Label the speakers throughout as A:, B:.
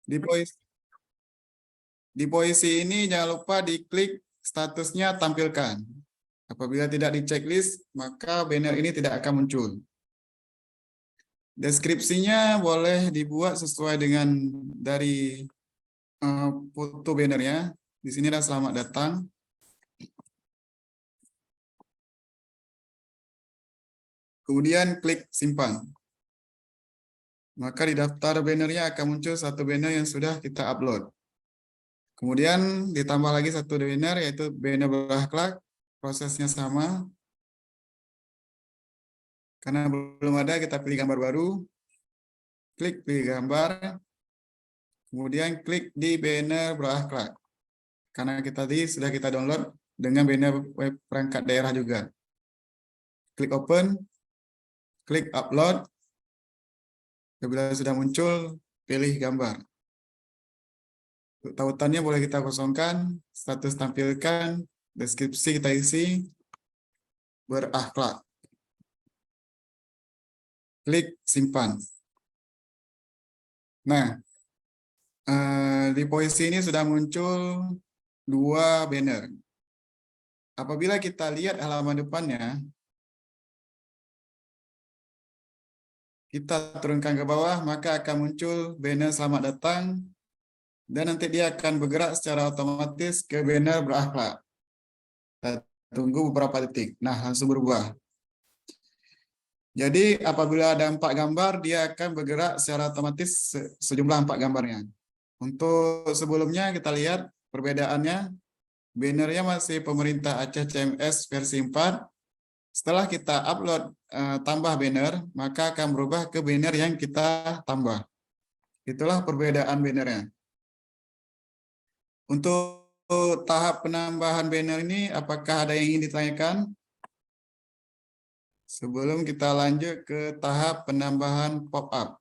A: Di puisi, di puisi ini jangan lupa diklik statusnya tampilkan. Apabila tidak di checklist, maka banner ini tidak akan muncul. Deskripsinya boleh dibuat sesuai dengan dari foto bannernya. Di sini ada selamat datang. Kemudian klik simpan. Maka di daftar bannernya akan muncul satu banner yang sudah kita upload. Kemudian ditambah lagi satu banner, yaitu banner berakhlak. Prosesnya sama. Karena belum ada, kita pilih gambar baru. Klik pilih gambar. Kemudian klik di banner berakhlak. Karena tadi sudah kita download dengan banner web perangkat daerah juga. Klik open. Klik upload. Apabila sudah muncul, pilih gambar. Untuk tautannya boleh kita kosongkan, status tampilkan, deskripsi kita isi, berakhlak. Klik simpan. Nah, di puisi ini sudah muncul dua banner. Apabila kita lihat halaman depannya, kita turunkan ke bawah, maka akan muncul banner selamat datang, dan nanti dia akan bergerak secara otomatis ke banner berakhlak. Kita tunggu beberapa detik. Nah, langsung berubah. Jadi apabila ada 4 gambar, dia akan bergerak secara otomatis sejumlah 4 gambarnya. Untuk sebelumnya kita lihat perbedaannya. Bannernya masih pemerintah Aceh CMS versi 4. Setelah kita upload tambah banner, maka akan berubah ke banner yang kita tambah. Itulah perbedaan bannernya. Untuk tahap penambahan banner ini, apakah ada yang ingin ditanyakan? Sebelum kita lanjut ke tahap penambahan pop-up.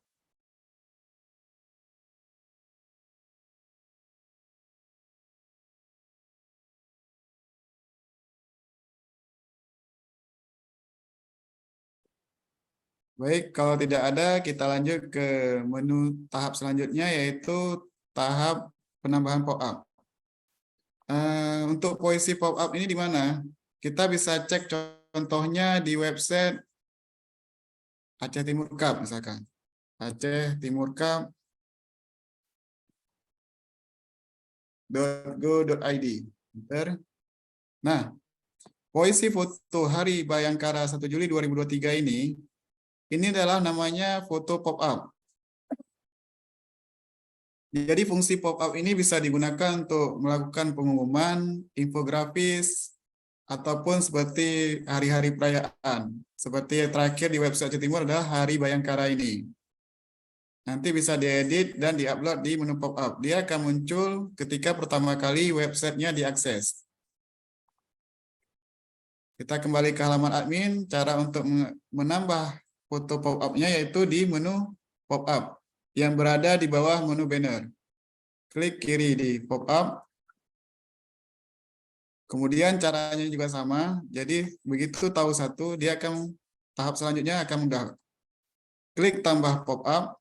A: Baik, kalau tidak ada, kita lanjut ke menu tahap selanjutnya, yaitu tahap penambahan pop-up. Untuk puisi pop-up ini di mana? Kita bisa cek contohnya di website Aceh Timur Cup, misalkan. acehtimurcup.go.id. Nah, puisi foto Hari Bayangkara 1 Juli 2023 ini adalah namanya foto pop-up. Jadi fungsi pop-up ini bisa digunakan untuk melakukan pengumuman, infografis, ataupun seperti hari-hari perayaan. Seperti yang terakhir di website Aceh Timur adalah Hari Bayangkara ini. Nanti bisa diedit dan diupload di menu pop-up. Dia akan muncul ketika pertama kali websitenya diakses. Kita kembali ke halaman admin. Cara untuk menambah foto pop-up-nya yaitu di menu pop-up yang berada di bawah menu banner. Klik kiri di pop-up. Kemudian caranya juga sama. Jadi begitu tahu satu, dia akan tahap selanjutnya akan mudah. Klik tambah pop-up.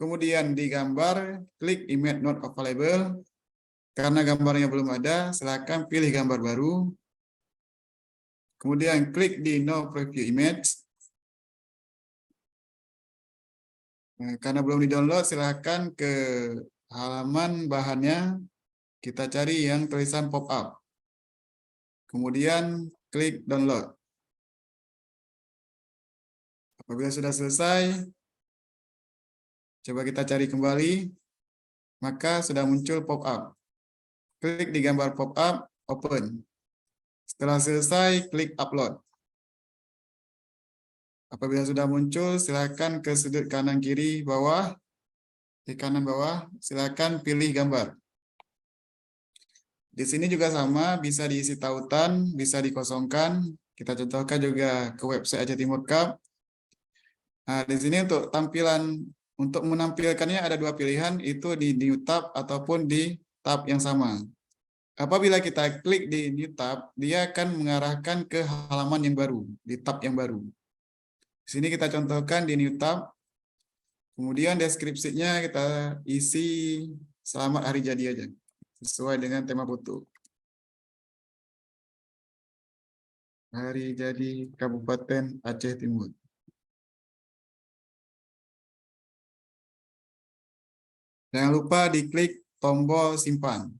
A: Kemudian di gambar, klik image not available. Karena gambarnya belum ada, silakan pilih gambar baru. Kemudian klik di no preview image. Nah, karena belum di-download, silakan ke halaman bahannya. Kita cari yang tulisan pop-up. Kemudian klik download. Apabila sudah selesai, coba kita cari kembali, maka sudah muncul pop-up. Klik di gambar pop-up, open. Setelah selesai, klik upload. Apabila sudah muncul, silakan ke sudut kanan kiri bawah. Di kanan bawah, silakan pilih gambar. Di sini juga sama, bisa diisi tautan, bisa dikosongkan. Kita contohkan juga ke website Aceh Timur Cup. Nah, di sini untuk tampilan, untuk menampilkannya ada dua pilihan, itu di new tab ataupun di tab yang sama. Apabila kita klik di new tab, dia akan mengarahkan ke halaman yang baru, di tab yang baru. Di sini kita contohkan di new tab. Kemudian deskripsinya kita isi selamat hari jadi aja, sesuai dengan tema foto. Hari jadi Kabupaten Aceh Timur. Jangan lupa diklik tombol simpan.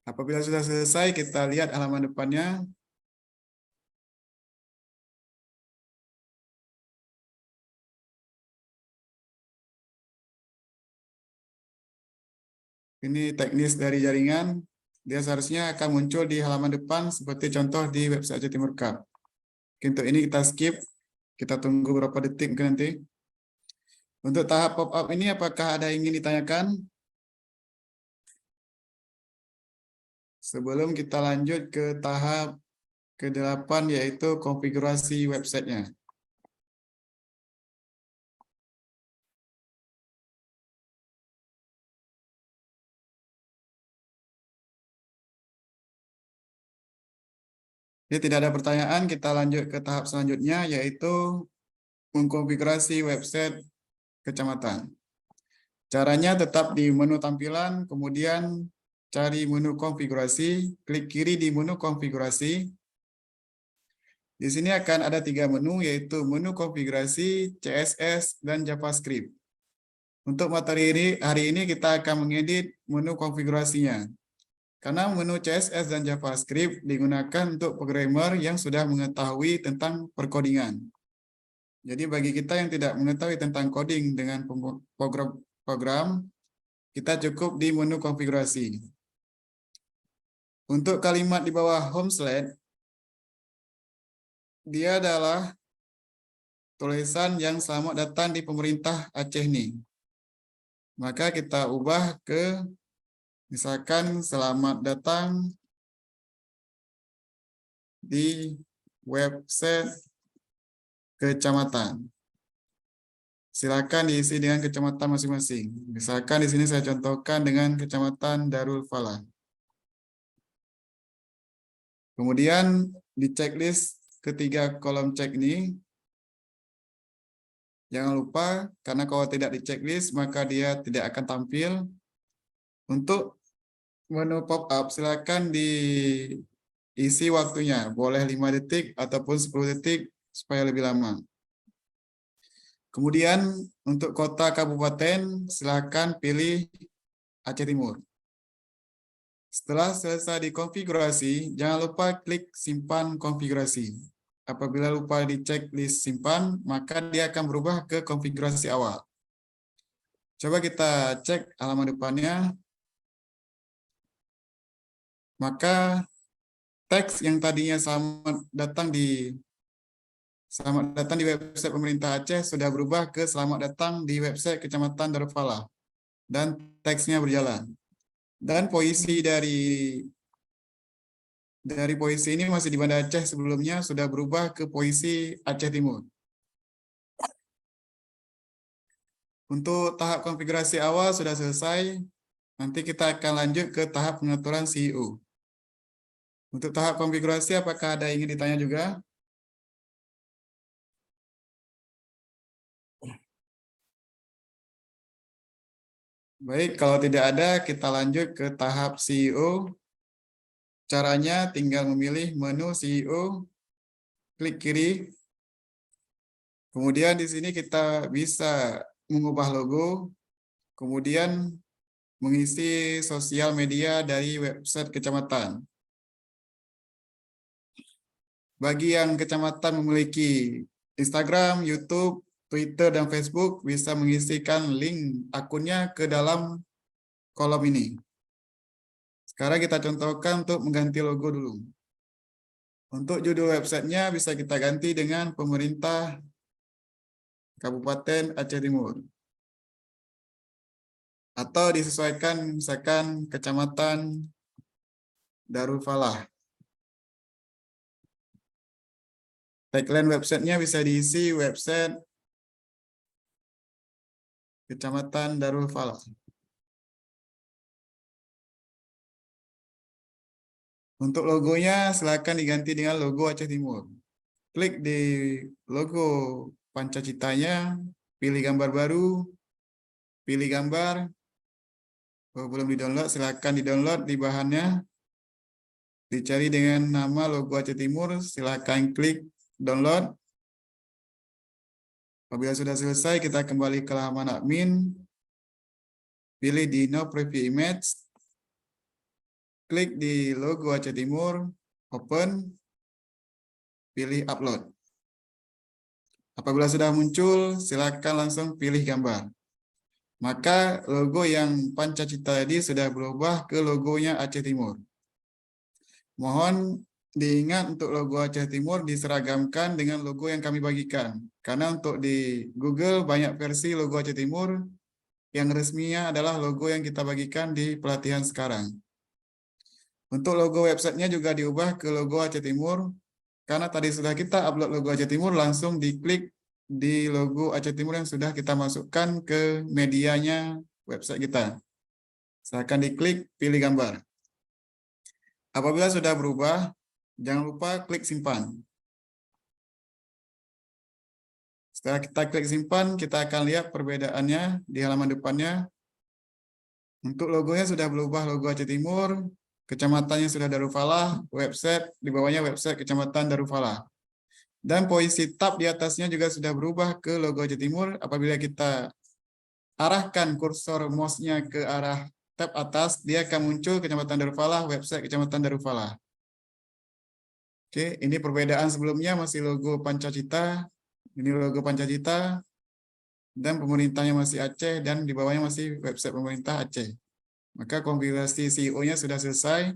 A: Apabila sudah selesai, kita lihat halaman depannya. Ini teknis dari jaringan. Dia seharusnya akan muncul di halaman depan seperti contoh di website Aceh Timur Cup. Untuk ini kita skip. Kita tunggu beberapa detik mungkin nanti. Untuk tahap pop-up ini apakah ada yang ingin ditanyakan? Sebelum kita lanjut ke tahap ke-8 yaitu konfigurasi websitenya. Jadi tidak ada pertanyaan, kita lanjut ke tahap selanjutnya yaitu mengkonfigurasi website kecamatan. Caranya tetap di menu tampilan, kemudian cari menu konfigurasi, klik kiri di menu konfigurasi. Di sini akan ada 3 menu yaitu menu konfigurasi, CSS, dan JavaScript. Untuk materi hari ini kita akan mengedit menu konfigurasinya. Karena menu CSS dan JavaScript digunakan untuk programmer yang sudah mengetahui tentang perkodingan. Jadi bagi kita yang tidak mengetahui tentang coding dengan program, kita cukup di menu konfigurasi. Untuk kalimat di bawah home slide, dia adalah tulisan yang selamat datang di pemerintah Aceh nih. Maka kita ubah ke misalkan selamat datang di website kecamatan. Silakan diisi dengan kecamatan masing-masing. Misalkan di sini saya contohkan dengan Kecamatan Darul Falah. Kemudian di checklist ketiga kolom cek ini, jangan lupa karena kalau tidak di checklist maka dia tidak akan tampil. Untuk menu pop-up silakan diisi waktunya, boleh 5 detik ataupun 10 detik supaya lebih lama. Kemudian untuk kota kabupaten silakan pilih Aceh Timur. Setelah selesai dikonfigurasi, jangan lupa klik simpan konfigurasi. Apabila lupa di checklist simpan, maka dia akan berubah ke konfigurasi awal. Coba kita cek halaman depannya. Maka teks yang tadinya selamat datang di website pemerintah Aceh sudah berubah ke selamat datang di website Kecamatan Darul Falah. Dan teksnya berjalan. Dan posisi dari posisi ini masih di Banda Aceh, sebelumnya sudah berubah ke posisi Aceh Timur. Untuk tahap konfigurasi awal sudah selesai. Nanti kita akan lanjut ke tahap pengaturan CEO. Untuk tahap konfigurasi apakah ada yang ingin ditanya juga? Baik, kalau tidak ada, kita lanjut ke tahap CEO. Caranya tinggal memilih menu CEO, klik kiri. Kemudian di sini kita bisa mengubah logo, kemudian mengisi sosial media dari website kecamatan. Bagi yang kecamatan memiliki Instagram, YouTube, Twitter, dan Facebook, bisa mengisikan link akunnya ke dalam kolom ini. Sekarang kita contohkan untuk mengganti logo dulu. Untuk judul websitenya bisa kita ganti dengan Pemerintah Kabupaten Aceh Timur. Atau disesuaikan misalkan Kecamatan Darul Falah. Tagline websitenya bisa diisi website Kecamatan Darul Falah. Untuk logonya silakan diganti dengan logo Aceh Timur. Klik di logo Pancacitanya, pilih gambar baru, pilih gambar. Oh, belum di-download, silakan di-download di bahannya. Dicari dengan nama logo Aceh Timur, silakan klik download. Apabila sudah selesai, kita kembali ke halaman admin. Pilih di No Preview Image. Klik di logo Aceh Timur, open, pilih upload. Apabila sudah muncul, silakan langsung pilih gambar. Maka logo yang Pancacita tadi sudah berubah ke logonya Aceh Timur. Mohon diingat untuk logo Aceh Timur diseragamkan dengan logo yang kami bagikan. Karena untuk di Google banyak versi logo Aceh Timur, yang resminya adalah logo yang kita bagikan di pelatihan sekarang. Untuk logo websitenya juga diubah ke logo Aceh Timur, karena tadi sudah kita upload logo Aceh Timur, langsung diklik di logo Aceh Timur yang sudah kita masukkan ke medianya website kita. Silakan diklik, pilih gambar. Apabila sudah berubah, jangan lupa klik simpan. Setelah kita klik simpan, kita akan lihat perbedaannya di halaman depannya. Untuk logonya sudah berubah logo Aceh Timur, kecamatannya sudah Darufala, website di bawahnya website Kecamatan Darufala. Dan posisi tab di atasnya juga sudah berubah ke logo Aceh Timur. Apabila kita arahkan kursor mouse-nya ke arah tab atas, dia akan muncul Kecamatan Darufala, website Kecamatan Darufala. Oke, ini perbedaan sebelumnya masih logo Pancacita, ini logo Pancacita, dan pemerintahnya masih Aceh, dan di bawahnya masih website pemerintah Aceh. Maka konfigurasi CEO-nya sudah selesai.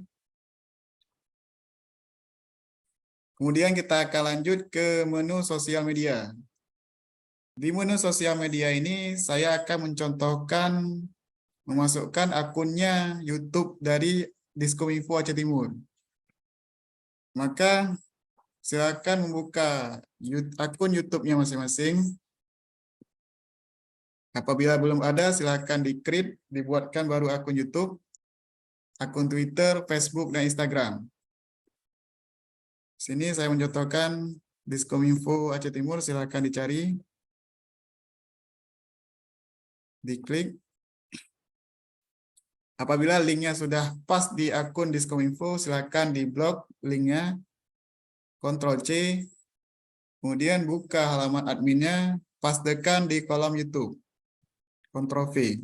A: Kemudian kita akan lanjut ke menu sosial media. Di menu sosial media ini, saya akan mencontohkan memasukkan akunnya YouTube dari Diskominfo Aceh Timur. Maka silakan membuka akun YouTube-nya masing-masing. Apabila belum ada, silakan di-create, dibuatkan baru akun YouTube, akun Twitter, Facebook, dan Instagram. Sini saya mencontohkan Diskominfo Aceh Timur, silakan dicari, diklik. Apabila linknya sudah pas di akun Diskominfo, silakan di-blok linknya, Ctrl+C, kemudian buka halaman adminnya, pastekan di kolom YouTube, Ctrl+V.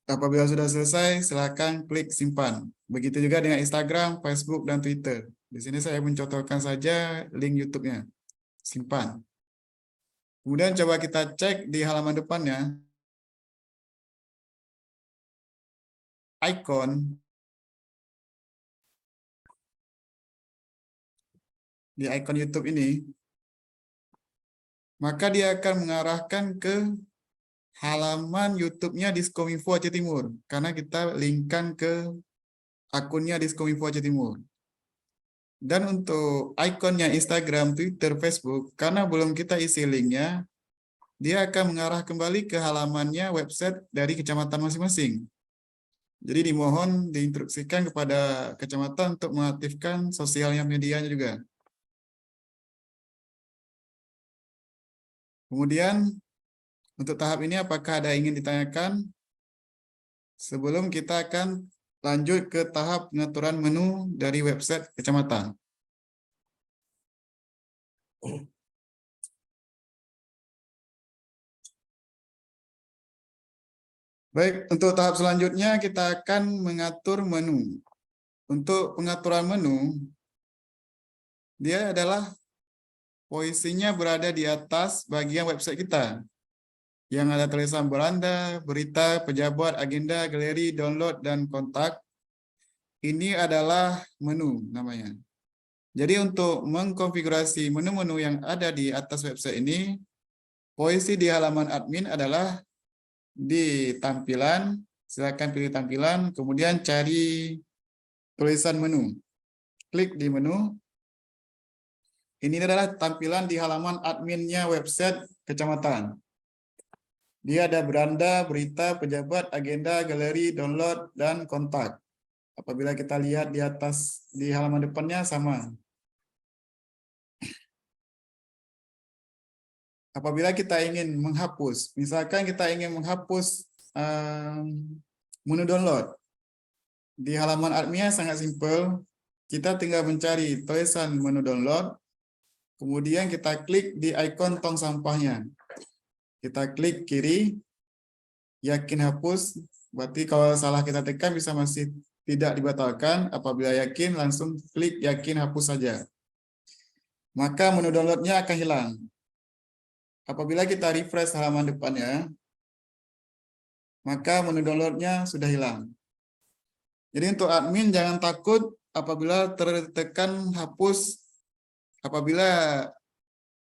A: Apabila sudah selesai, silakan klik simpan. Begitu juga dengan Instagram, Facebook, dan Twitter. Di sini saya mencontohkan saja link YouTube-nya. Simpan. Kemudian coba kita cek di halaman depannya. Icon. Di icon YouTube ini. Maka dia akan mengarahkan ke halaman YouTube-nya Diskominfo Aceh Timur. Karena kita linkkan ke akunnya Diskominfo Aceh Timur. Dan untuk ikonnya Instagram, Twitter, Facebook, karena belum kita isi linknya, dia akan mengarah kembali ke halamannya website dari kecamatan masing-masing. Jadi dimohon diinstruksikan kepada kecamatan untuk mengaktifkan sosialnya medianya juga. Kemudian, untuk tahap ini apakah ada yang ingin ditanyakan? Sebelum kita akan lanjut ke tahap pengaturan menu dari website kecamatan. Baik, untuk tahap selanjutnya kita akan mengatur menu. Untuk pengaturan menu, dia adalah posisinya berada di atas bagian website kita. Yang ada tulisan beranda, berita, pejabat, agenda, galeri, download, dan kontak. Ini adalah menu namanya. Jadi untuk mengkonfigurasi menu-menu yang ada di atas website ini, posisi di halaman admin adalah di tampilan, silakan pilih tampilan, kemudian cari tulisan menu. Klik di menu. Ini adalah tampilan di halaman adminnya website kecamatan. Dia ada beranda, berita, pejabat, agenda, galeri, download, dan kontak. Apabila kita lihat di atas, di halaman depannya sama. apabila kita ingin menghapus, misalkan kita ingin menghapus menu download, di halaman admin sangat simpel, kita tinggal mencari tulisan menu download, kemudian kita klik di ikon tong sampahnya. Kita klik kiri, yakin hapus, berarti kalau salah kita tekan bisa masih tidak dibatalkan, apabila yakin langsung klik yakin hapus saja. Maka menu downloadnya akan hilang. Apabila kita refresh halaman depannya, maka menu downloadnya sudah hilang. Jadi untuk admin jangan takut apabila tertekan hapus, apabila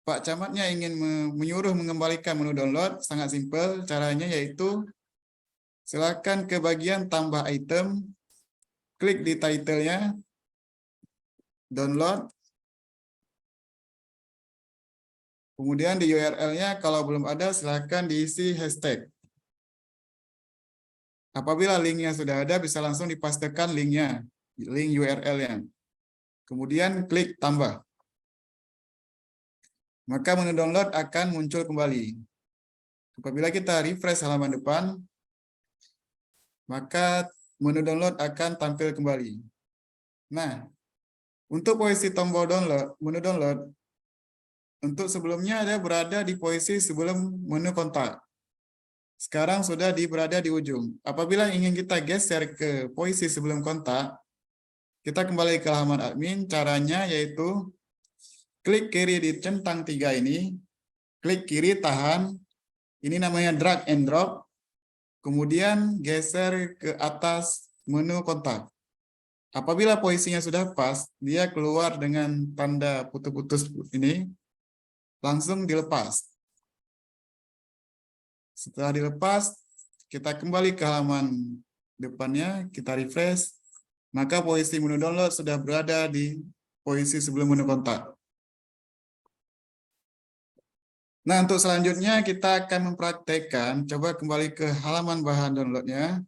A: Pak Camatnya ingin menyuruh mengembalikan menu download, sangat simpel caranya, yaitu silakan ke bagian tambah item, klik di title-nya, download, kemudian di URL-nya kalau belum ada silakan diisi hashtag. Apabila linknya sudah ada, bisa langsung dipastikan linknya, link URL-nya. Kemudian klik tambah. Maka menu download akan muncul kembali. Apabila kita refresh halaman depan, maka menu download akan tampil kembali. Nah, untuk posisi tombol download, menu download, untuk sebelumnya ada berada di posisi sebelum menu kontak. Sekarang sudah berada di ujung. Apabila ingin kita geser ke posisi sebelum kontak, kita kembali ke halaman admin. Caranya yaitu klik kiri di centang 3 ini, klik kiri tahan, ini namanya drag and drop, kemudian geser ke atas menu kontak. Apabila posisinya sudah pas, dia keluar dengan tanda putus-putus ini, langsung dilepas. Setelah dilepas, kita kembali ke halaman depannya, kita refresh, maka posisi menu download sudah berada di posisi sebelum menu kontak. Nah, untuk selanjutnya kita akan mempraktekkan, coba kembali ke halaman bahan downloadnya,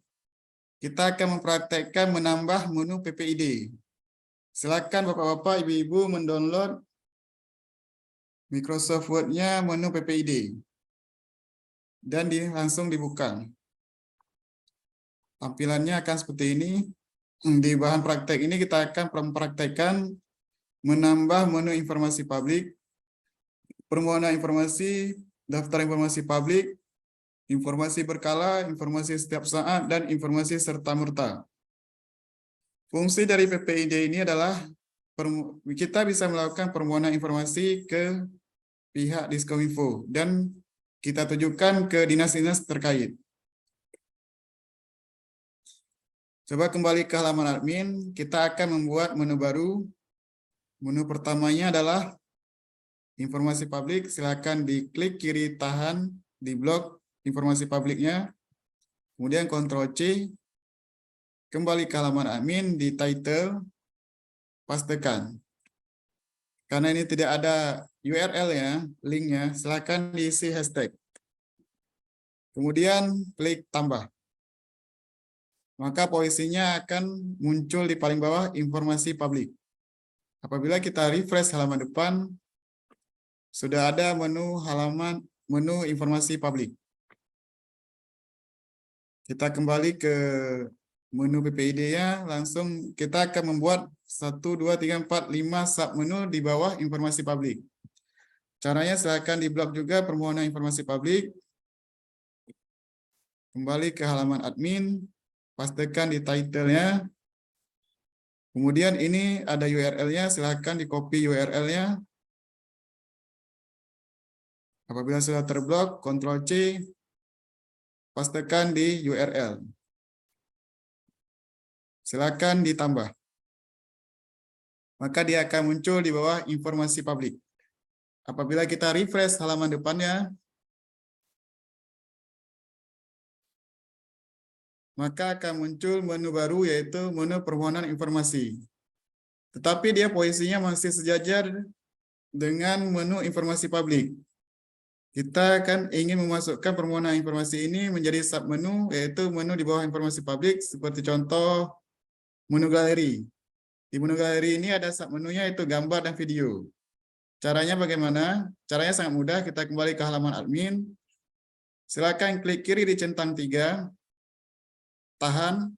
A: kita akan mempraktekkan menambah menu PPID. Silakan Bapak-Bapak, Ibu-Ibu mendownload Microsoft Word-nya menu PPID. Dan langsung dibuka. Tampilannya akan seperti ini. Di bahan praktek ini kita akan mempraktekkan menambah menu informasi publik, permohonan informasi, daftar informasi publik, informasi berkala, informasi setiap saat, dan informasi serta-merta. Fungsi dari PPID ini adalah kita bisa melakukan permohonan informasi ke pihak Diskominfo dan kita tujukan ke dinas-dinas terkait. Coba kembali ke halaman admin, kita akan membuat menu baru. Menu pertamanya adalah informasi publik, silakan diklik kiri tahan di blok informasi publiknya, kemudian Ctrl+C, kembali ke halaman admin di title, pastekan. Karena ini tidak ada URL-nya, linknya, silakan diisi hashtag. Kemudian klik tambah. Maka posisinya akan muncul di paling bawah informasi publik. Apabila kita refresh halaman depan, sudah ada menu informasi publik. Kita kembali ke menu PPID-nya, langsung kita akan membuat 1, 2, 3, 4, 5 submenu di bawah informasi publik. Caranya silakan diblok juga permohonan informasi publik. Kembali ke halaman admin, pastikan di title-nya. Kemudian ini ada URL-nya, silakan di-copy URL-nya. Apabila sudah terblok, Ctrl+C, pastikan di URL. Silakan ditambah. Maka dia akan muncul di bawah informasi publik. Apabila kita refresh halaman depannya, maka akan muncul menu baru yaitu menu permohonan informasi. Tetapi dia posisinya masih sejajar dengan menu informasi publik. Kita akan ingin memasukkan permohonan informasi ini menjadi submenu yaitu menu di bawah informasi publik seperti contoh menu galeri. Di menu galeri ini ada submenunya yaitu gambar dan video. Caranya bagaimana? Caranya sangat mudah. Kita kembali ke halaman admin. Silakan klik kiri di centang 3, tahan,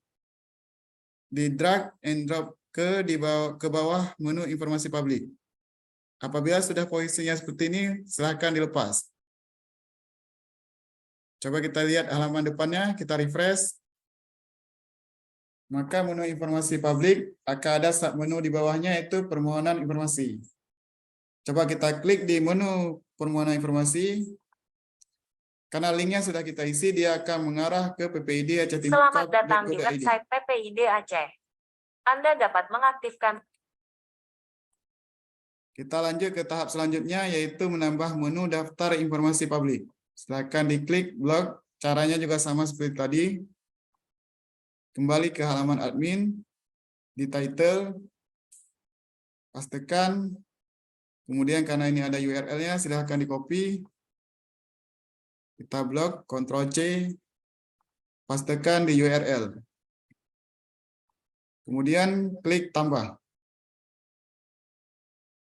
A: di drag and drop ke bawah menu informasi publik. Apabila sudah posisinya seperti ini, silakan dilepas. Coba kita lihat halaman depannya, kita refresh. Maka menu informasi publik akan ada submenu di bawahnya, yaitu permohonan informasi. Coba kita klik di menu permohonan informasi. Karena linknya sudah kita isi, dia akan mengarah ke PPID Aceh Timur.
B: Selamat datang di website PPID Aceh. Anda dapat mengaktifkan.
A: Kita lanjut ke tahap selanjutnya, yaitu menambah menu daftar informasi publik. Silakan diklik blok. Caranya juga sama seperti tadi. Kembali ke halaman admin, di title, pastikan. Kemudian karena ini ada URL-nya, silahkan di-copy. Kita blok, Ctrl-C, pastikan di URL. Kemudian klik tambah.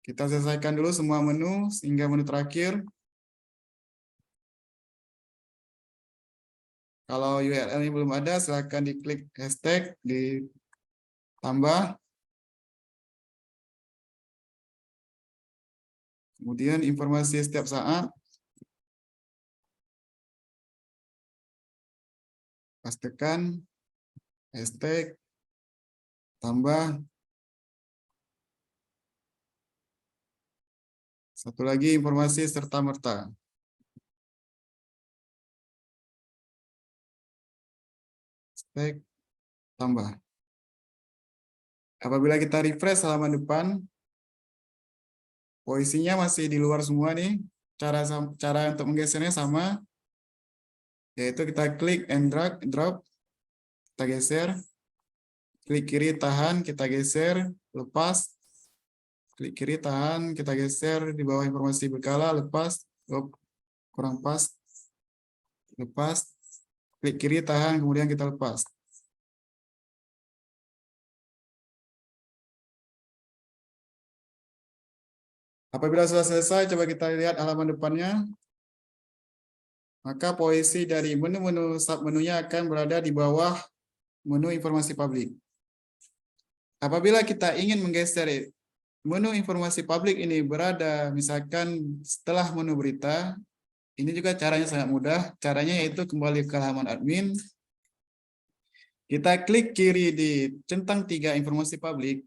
A: Kita selesaikan dulu semua menu, sehingga menu terakhir. Kalau URL ini belum ada, silahkan diklik hashtag, ditambah. Kemudian informasi setiap saat. Pastikan, hashtag, tambah. Satu lagi informasi serta-merta. Hashtag, tambah. Apabila kita refresh halaman depan, posisinya masih di luar semua nih. Cara untuk menggesernya sama, yaitu kita klik and drag, drop, kita geser. Klik kiri tahan, kita geser, lepas. Klik kiri tahan, kita geser di bawah informasi berkala, lepas. Kurang pas. Lepas. Klik kiri tahan, kemudian kita lepas. Apabila sudah selesai, coba kita lihat halaman depannya. Maka posisi dari menu-menu submenunya akan berada di bawah menu informasi publik. Apabila kita ingin menggeser menu informasi publik ini berada misalkan setelah menu berita, ini juga caranya sangat mudah. Caranya yaitu kembali ke halaman admin. Kita klik kiri di centang 3 informasi publik.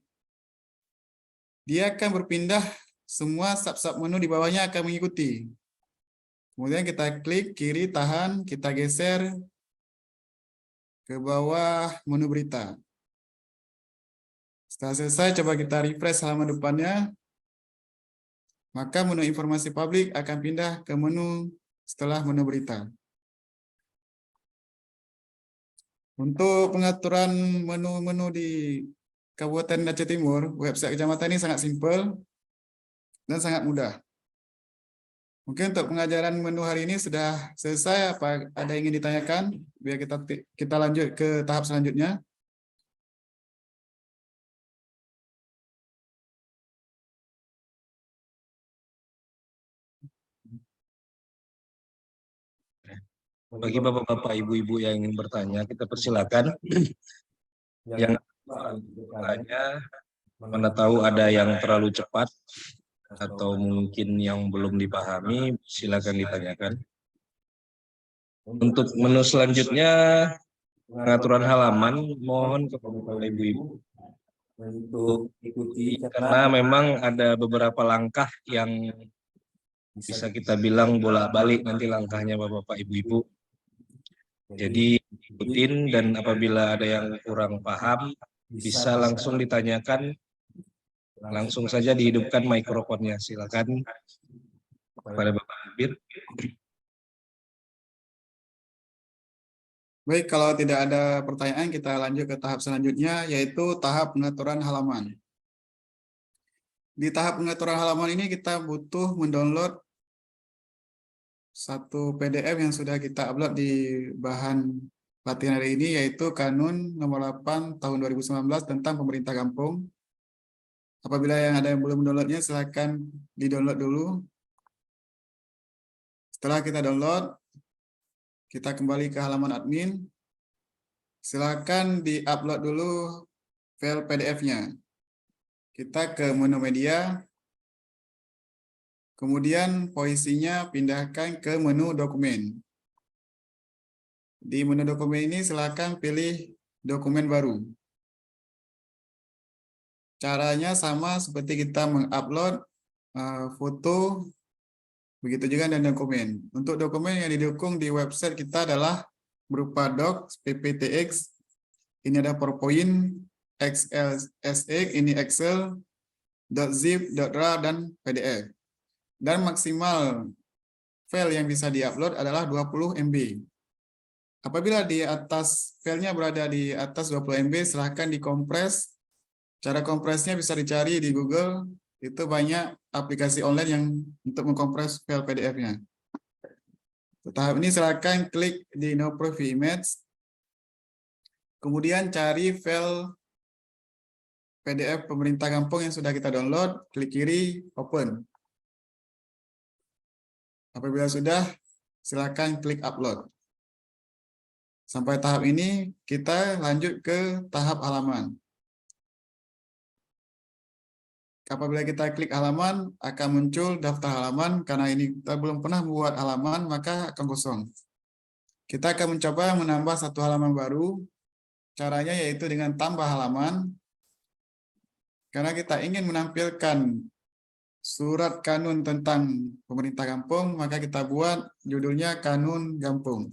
A: Dia akan berpindah, semua sub-sub menu di bawahnya akan mengikuti. Kemudian kita klik kiri tahan, kita geser ke bawah menu berita. Setelah selesai, coba kita refresh halaman depannya. Maka menu informasi publik akan pindah ke menu setelah menu berita. Untuk pengaturan menu-menu di Kabupaten Aceh Timur, website kecamatan ini sangat simpel dan sangat mudah. Mungkin untuk pengajaran menu hari ini sudah selesai. Apa ada yang ingin ditanyakan? Biar kita lanjut ke tahap selanjutnya.
C: Bagi bapak-bapak, ibu-ibu yang ingin bertanya, kita persilakan. Yang bertanya, mana tahu ada yang terlalu cepat atau mungkin yang belum dipahami, silakan ditanyakan. Untuk menu selanjutnya, pengaturan halaman, mohon kepada ibu-ibu untuk ikuti, karena memang ada beberapa langkah yang bisa kita bilang bolak-balik nanti langkahnya bapak-bapak, ibu-ibu. Jadi ikutin, dan apabila ada yang kurang paham, bisa langsung ditanyakan, langsung saja dihidupkan mikrofonnya. Silakan kepada Bapak Habib.
A: Baik, kalau tidak ada pertanyaan, kita lanjut ke tahap selanjutnya, yaitu tahap pengaturan halaman. Di tahap pengaturan halaman ini kita butuh mendownload satu PDF yang sudah kita upload di bahan latihan hari ini, yaitu Kanun nomor 8 tahun 2019 tentang pemerintah kampung. Apabila ada yang belum downloadnya, silakan di-download dulu. Setelah kita download, kita kembali ke halaman admin. Silakan di-upload dulu file PDF-nya. Kita ke menu media, kemudian posisinya pindahkan ke menu dokumen. Di menu dokumen ini silakan pilih dokumen baru. Caranya sama seperti kita mengupload foto, begitu juga dengan dokumen. Untuk dokumen yang didukung di website kita adalah berupa docs, PPTX, ini ada PowerPoint, XLSX, ini Excel, .zip, .rar, dan PDF. Dan maksimal file yang bisa diupload adalah 20 MB. Apabila di atas filenya berada di atas 20 MB, silahkan dikompres. Cara kompresnya bisa dicari di Google, itu banyak aplikasi online yang untuk mengkompres file PDF-nya. Tahap ini silahkan klik di No Preview Image, kemudian cari file PDF pemerintah kampung yang sudah kita download, klik kiri, open. Apabila sudah, silakan klik upload. Sampai tahap ini, kita lanjut ke tahap halaman. Apabila kita klik halaman, akan muncul daftar halaman. Karena ini kita belum pernah membuat halaman, maka akan kosong. Kita akan mencoba menambah satu halaman baru. Caranya yaitu dengan tambah halaman. Karena kita ingin menampilkan surat kanun tentang pemerintah kampung, maka kita buat judulnya Kanun Kampung.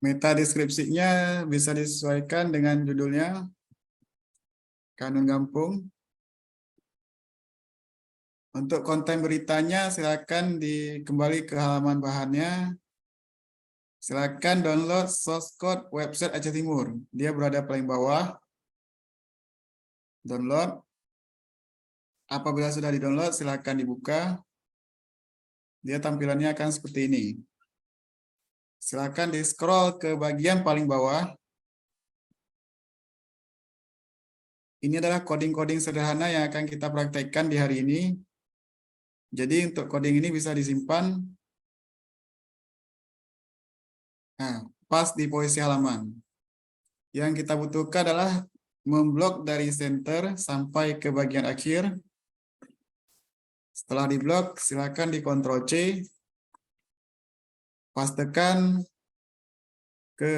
A: Meta deskripsinya bisa disesuaikan dengan judulnya Kanun Kampung. Untuk konten beritanya silakan kembali ke halaman bahannya. Silakan download source code website Aceh Timur. Dia berada paling bawah. Download. Apabila sudah di-download, silakan dibuka. Dia tampilannya akan seperti ini. Silakan di-scroll ke bagian paling bawah. Ini adalah coding-coding sederhana yang akan kita praktekkan di hari ini. Jadi untuk coding ini bisa disimpan pas di posisi halaman. Yang kita butuhkan adalah memblok dari center sampai ke bagian akhir. Setelah diblok, silakan di Ctrl+C. Pastekan ke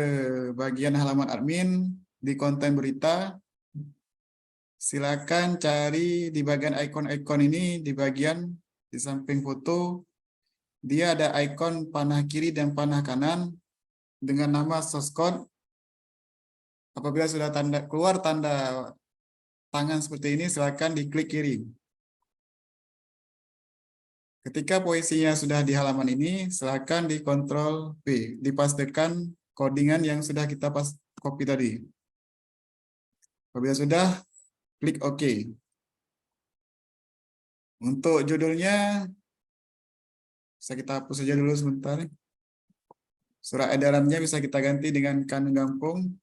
A: bagian halaman admin di konten berita. Silakan cari di bagian ikon-ikon ini, di bagian di samping foto. Dia ada ikon panah kiri dan panah kanan dengan nama source code. Apabila sudah keluar tanda tangan seperti ini, silakan diklik kiri. Ketika posisinya sudah di halaman ini, silakan di Ctrl+V, dipastikan codingan yang sudah kita copy tadi. Apabila sudah, klik OK. Untuk judulnya, bisa kita hapus saja dulu sebentar. Surat edarannya bisa kita ganti dengan Kanun Kampung,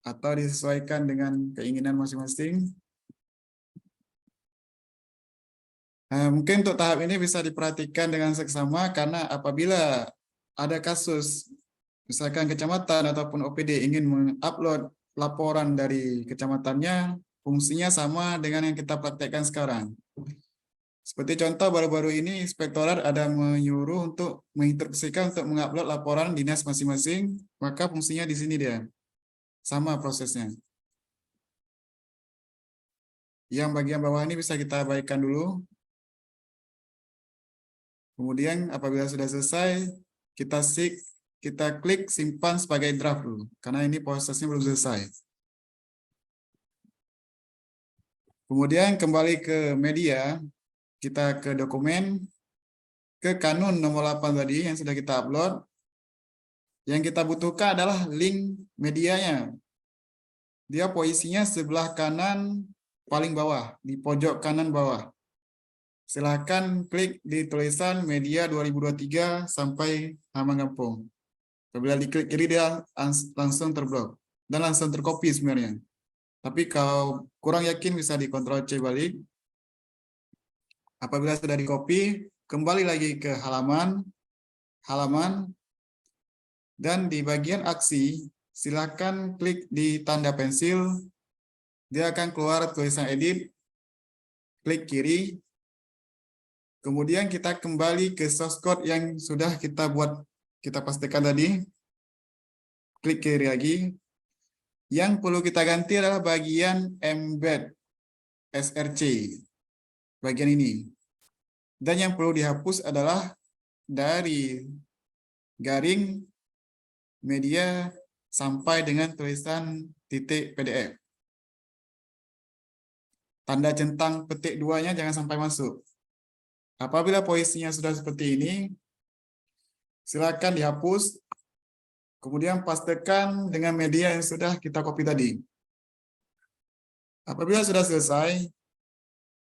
A: atau disesuaikan dengan keinginan masing-masing. Mungkin untuk tahap ini bisa diperhatikan dengan seksama, karena apabila ada kasus, misalkan kecamatan ataupun OPD ingin mengupload laporan dari kecamatannya, fungsinya sama dengan yang kita praktekkan sekarang. Seperti contoh baru-baru ini, inspektorat ada menyuruh untuk menginstruksikan untuk mengupload laporan dinas masing-masing, maka fungsinya di sini dia. Sama prosesnya. Yang bagian bawah ini bisa kita abaikan dulu. Kemudian apabila sudah selesai, kita klik simpan sebagai draft dulu, karena ini prosesnya belum selesai. Kemudian kembali ke media, kita ke dokumen, ke kanun nomor 8 tadi yang sudah kita upload. Yang kita butuhkan adalah link medianya. Dia posisinya sebelah kanan paling bawah, di pojok kanan bawah. silakan klik di tulisan media 2023 sampai halaman kampung. Apabila diklik kiri dia langsung terblok dan langsung tercopy sebenarnya. Tapi kalau kurang yakin bisa dikontrol C balik. Apabila sudah di-copy, kembali lagi ke halaman, dan di bagian aksi, silakan klik di tanda pensil, dia akan keluar tulisan edit, klik kiri, kemudian kita kembali ke source code yang sudah kita buat, kita pastikan tadi, klik kiri lagi. Yang perlu kita ganti adalah bagian embed src, bagian ini. Dan yang perlu dihapus adalah dari garing media sampai dengan tulisan titik PDF. Tanda centang petik 2-nya jangan sampai masuk. Apabila posisinya sudah seperti ini, silakan dihapus. Kemudian pastikan dengan media yang sudah kita copy tadi. Apabila sudah selesai,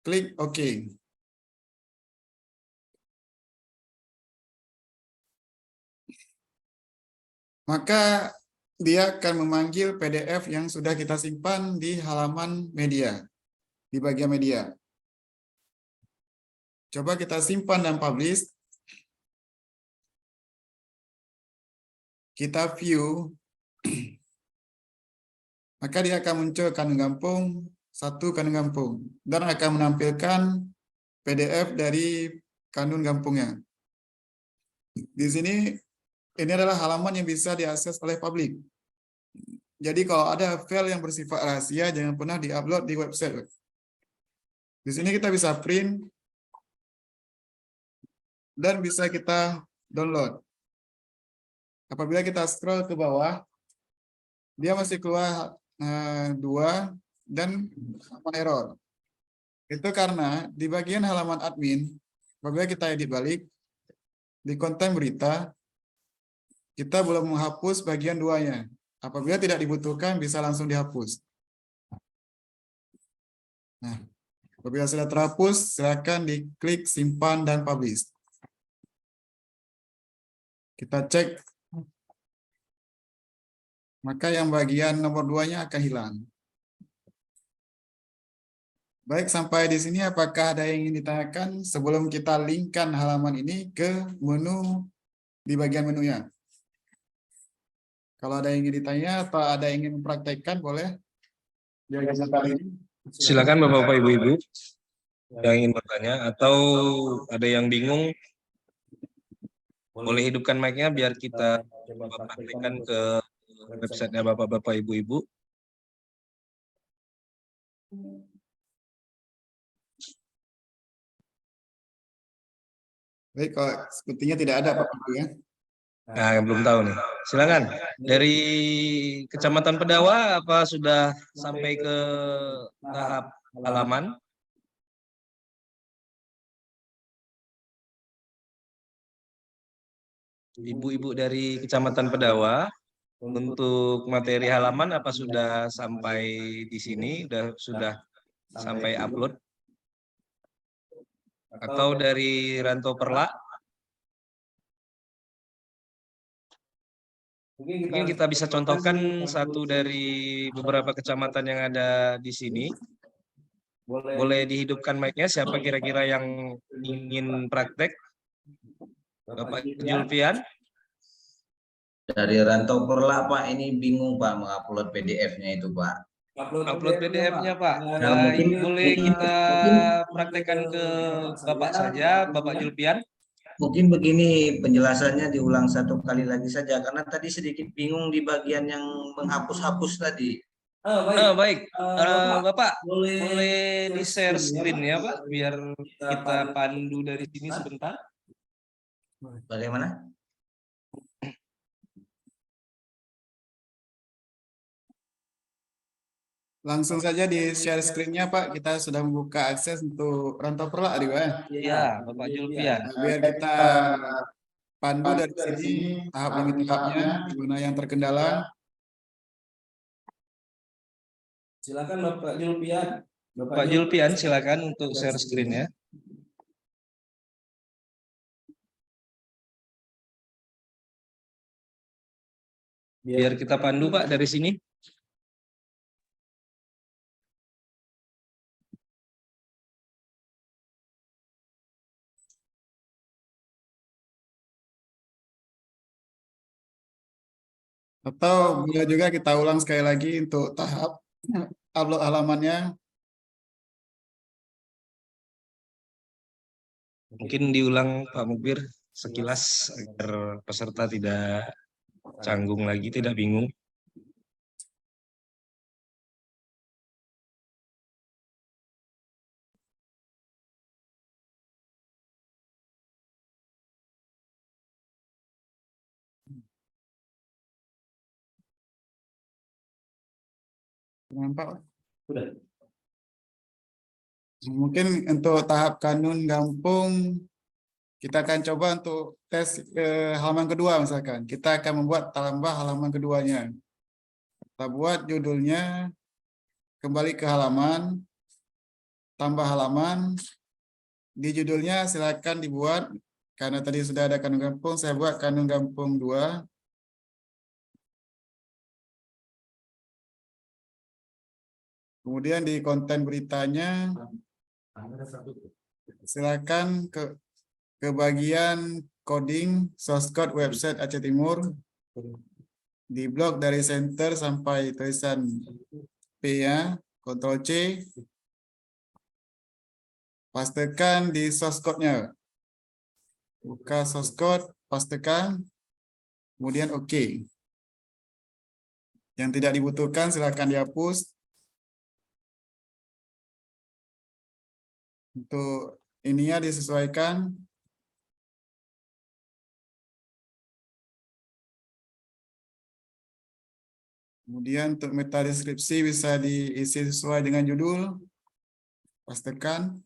A: klik OK. Maka dia akan memanggil PDF yang sudah kita simpan di halaman media, di bagian media. Coba kita simpan dan publish. Kita view. Maka dia akan muncul kandung kampung, satu kandung kampung. Dan akan menampilkan PDF dari kandung kampungnya. Di sini, ini adalah halaman yang bisa diakses oleh publik. Jadi kalau ada file yang bersifat rahasia, jangan pernah diupload di website. Di sini kita bisa print dan bisa kita download. Apabila kita scroll ke bawah, dia masih keluar 2 dan error. Itu karena di bagian halaman admin, apabila kita edit balik, di konten berita, kita belum menghapus bagian 2-nya. Apabila tidak dibutuhkan, bisa langsung dihapus. Nah, apabila sudah terhapus, silakan diklik simpan dan publish. Kita cek. Maka yang bagian nomor 2-nya akan hilang. Baik, sampai di sini apakah ada yang ingin ditanyakan sebelum kita linkkan halaman ini ke menu di bagian menunya? Kalau ada yang ingin ditanya atau ada yang ingin mempraktekkan, boleh.
C: Silakan Bapak-bapak Ibu-ibu yang ingin bertanya atau ada yang bingung, boleh hidupkan mic-nya biar kita coba praktekkan ke websitenya Bapak-bapak Ibu-ibu.
A: Baik, kalau sepertinya tidak ada Pak Ibu ya.
C: Nah, yang belum tahu nih. Silakan. Dari Kecamatan Pedawa apa sudah sampai ke tahap halaman? Ibu-ibu dari Kecamatan Pedawa untuk materi halaman apa sudah sampai di sini? Sudah sampai upload? Atau dari Rantau Perla? Mungkin kita bisa contohkan satu dari beberapa kecamatan yang ada di sini. Boleh dihidupkan mic-nya, siapa kira-kira yang ingin praktek? Bapak Julfian?
D: Dari Rantau Perla, Pak, ini bingung, Pak, mengupload PDF-nya itu, Pak.
C: Upload PDF-nya, Pak.
D: Nah, mungkin
C: Boleh kita praktekkan ke Bapak saja, Bapak Julfian.
D: Mungkin begini penjelasannya diulang satu kali lagi saja karena tadi sedikit bingung di bagian yang menghapus-hapus tadi.
C: Baik. Bapak boleh di-share screen-nya, Pak, biar kita pandu dari sini sebentar.
D: Bagaimana?
A: Langsung saja di share screen-nya Pak, kita sudah membuka akses untuk Rantau Perla di bawah.
C: Iya, Bapak Julfian.
A: Nah, biar kita pandu dari sini tahap demi tahapnya, di mana yang terkendala.
C: Silakan Bapak Julfian. Bapak Julfian silakan untuk share screen-nya. Biar kita pandu Pak dari sini.
A: Atau boleh juga kita ulang sekali lagi untuk tahap upload halamannya.
C: Mungkin diulang Pak Mukbir sekilas agar peserta tidak canggung lagi, tidak bingung.
A: Nampak?
C: Sudah.
A: Mungkin untuk tahap kanun Gampung, kita akan coba untuk tes halaman kedua misalkan. Kita akan membuat tambah halaman keduanya. Kita buat judulnya, kembali ke halaman, tambah halaman. Di judulnya silakan dibuat, karena tadi sudah ada kanun Gampung, saya buat kanun Gampung 2. Kemudian di konten beritanya, silakan ke bagian coding source code website Aceh Timur, di blok dari center sampai tulisan P ya, Ctrl C, pastekan di source code-nya, buka source code, pastekan, kemudian OK. Yang tidak dibutuhkan silakan dihapus. Untuk ininya disesuaikan. Kemudian untuk meta deskripsi bisa diisi sesuai dengan judul. Pastikan.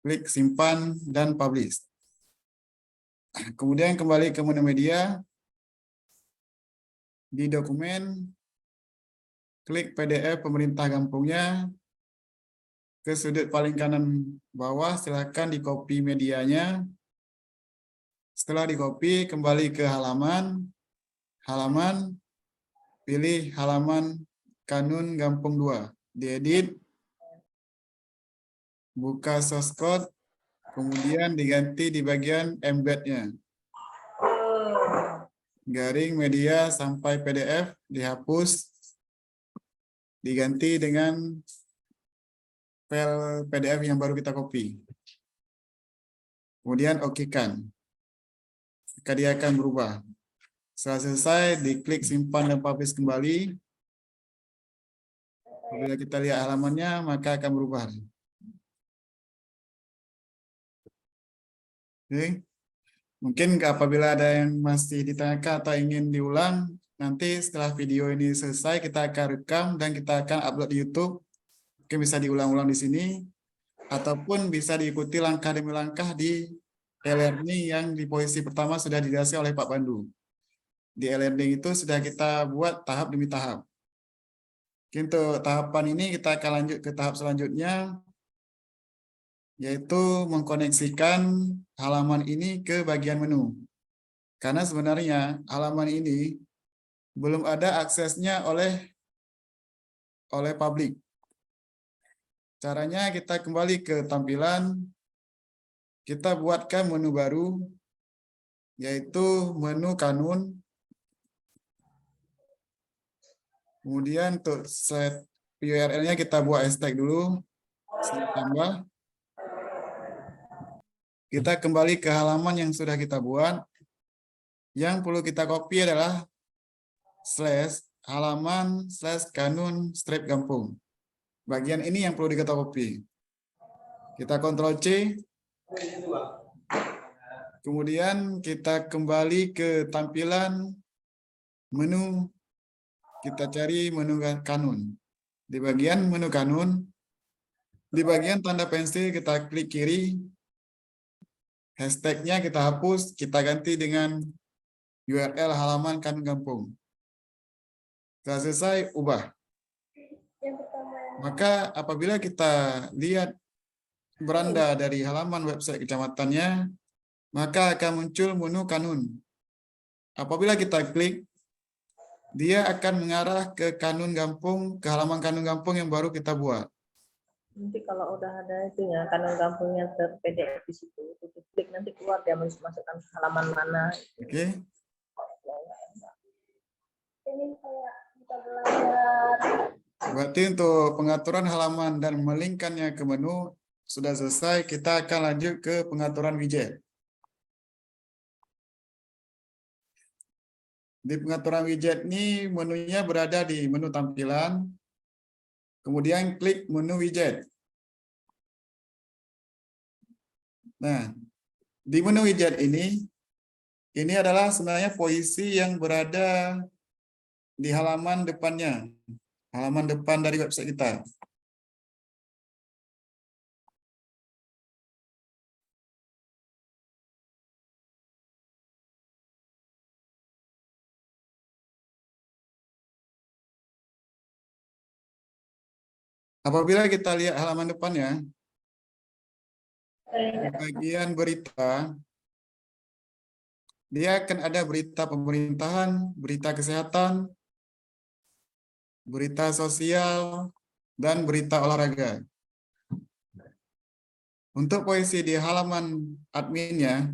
A: Klik simpan dan publish. Kemudian kembali ke menu media. Di dokumen, klik PDF pemerintah Gampungnya. Ke sudut paling kanan bawah, silakan di copy medianya. Setelah di copy, kembali ke halaman. Halaman, pilih halaman kanun Gampung 2. Diedit, buka source code, kemudian diganti di bagian embed-nya. Garing media sampai PDF, dihapus, diganti dengan file PDF yang baru kita copy. Kemudian OK-kan. Maka dia akan berubah. Setelah selesai, diklik simpan dan publish kembali. Apabila kita lihat halamannya, maka akan berubah. Oke. Mungkin apabila ada yang masih ditanyakan atau ingin diulang, nanti setelah video ini selesai, kita akan rekam dan kita akan upload di YouTube. Mungkin bisa diulang-ulang di sini, ataupun bisa diikuti langkah demi langkah di e-learning yang di posisi pertama sudah dijelaskan oleh Pak Pandu. Di e-learning itu sudah kita buat tahap demi tahap. Untuk tahapan ini kita akan lanjut ke tahap selanjutnya, yaitu mengkoneksikan halaman ini ke bagian menu. Karena sebenarnya halaman ini belum ada aksesnya oleh publik. Caranya kita kembali ke tampilan, kita buatkan menu baru, yaitu menu kanun. Kemudian untuk set URL-nya kita buat hashtag dulu, tambah. Kita kembali ke halaman yang sudah kita buat. Yang perlu kita copy adalah /halaman/kanun/gampung. Bagian ini yang perlu kita copy. Kita Ctrl C. Kemudian kita kembali ke tampilan menu. Kita cari menu kanun. Di bagian menu kanun, di bagian tanda pensil kita klik kiri. Hashtagnya kita hapus, kita ganti dengan URL halaman kanun Gampung. Setelah selesai, ubah. Maka apabila kita lihat beranda dari halaman website kecamatannya, maka akan muncul menu kanun. apabila kita klik, dia akan mengarah ke kanun Gampung, ke halaman kanun Gampung yang baru kita buat.
E: Nanti kalau udah ada itu ya, kanun Gampungnya ter PDF di situ, itu klik nanti keluar dia masukkan halaman mana.
A: Oke.
E: Ini kayak kita belajar.
A: Berarti untuk pengaturan halaman dan melingkannya ke menu sudah selesai. Kita akan lanjut ke pengaturan widget. Di pengaturan widget ini menunya berada di menu tampilan. Kemudian klik menu widget. Nah, di menu widget ini adalah sebenarnya posisi yang berada di halaman depannya. Halaman depan dari website kita. Apabila kita lihat halaman depannya, di bagian berita, dia akan ada berita pemerintahan, berita kesehatan, berita sosial, dan berita olahraga. Untuk posisi di halaman adminnya,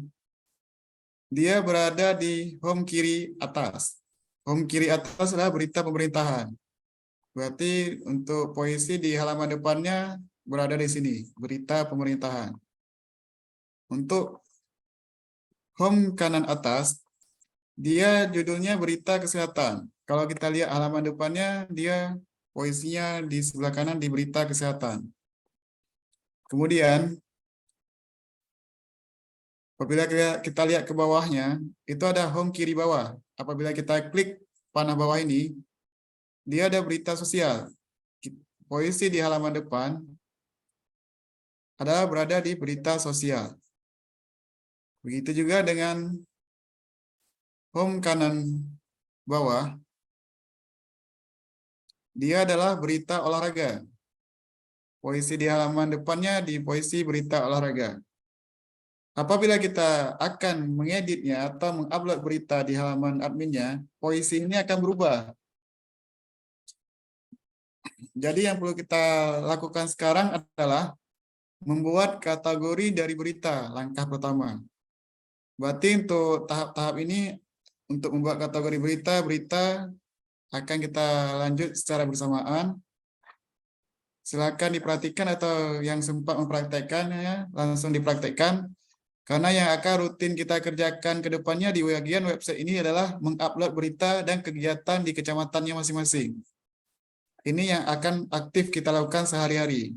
A: dia berada di home kiri atas. Home kiri atas adalah berita pemerintahan. Berarti untuk posisi di halaman depannya berada di sini, berita pemerintahan. Untuk home kanan atas, dia judulnya berita kesehatan. Kalau kita lihat halaman depannya, dia posisinya di sebelah kanan di berita kesehatan. Kemudian, apabila kita lihat ke bawahnya, itu ada home kiri bawah. Apabila kita klik panah bawah ini, dia ada berita sosial. Posisi di halaman depan adalah berada di berita sosial. Begitu juga dengan home kanan bawah, dia adalah berita olahraga. Posisi di halaman depannya di posisi berita olahraga. Apabila kita akan mengeditnya atau mengupload berita di halaman adminnya, posisi ini akan berubah. Jadi yang perlu kita lakukan sekarang adalah membuat kategori dari berita, langkah pertama. Berarti untuk tahap-tahap ini, untuk membuat kategori berita akan kita lanjut secara bersamaan. Silakan diperhatikan atau yang sempat mempraktekkannya, langsung dipraktekkan. Karena yang akan rutin kita kerjakan ke depannya di bagian website ini adalah mengupload berita dan kegiatan di kecamatannya masing-masing. Ini yang akan aktif kita lakukan sehari-hari.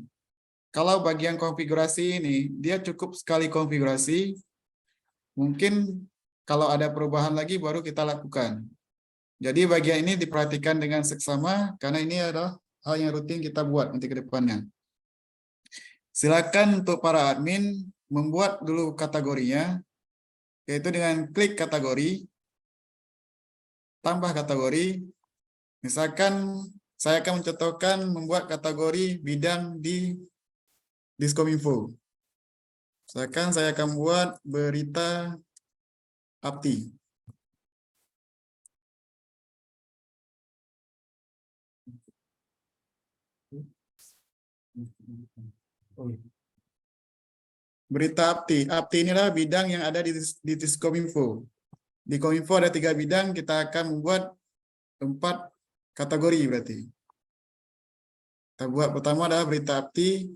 A: Kalau bagian konfigurasi ini, dia cukup sekali konfigurasi. Mungkin kalau ada perubahan lagi baru kita lakukan. Jadi bagian ini diperhatikan dengan seksama karena ini adalah hal yang rutin kita buat nanti ke depannya. Silakan untuk para admin membuat dulu kategorinya, yaitu dengan klik kategori, tambah kategori. Misalkan saya akan mencontohkan membuat kategori bidang di Diskominfo. Misalkan saya akan membuat berita APTI. Berita APTI. APTI inilah bidang yang ada di Diskominfo. Di Kominfo ada 3 bidang, kita akan membuat 4 kategori berarti. Kita buat pertama adalah berita APTI.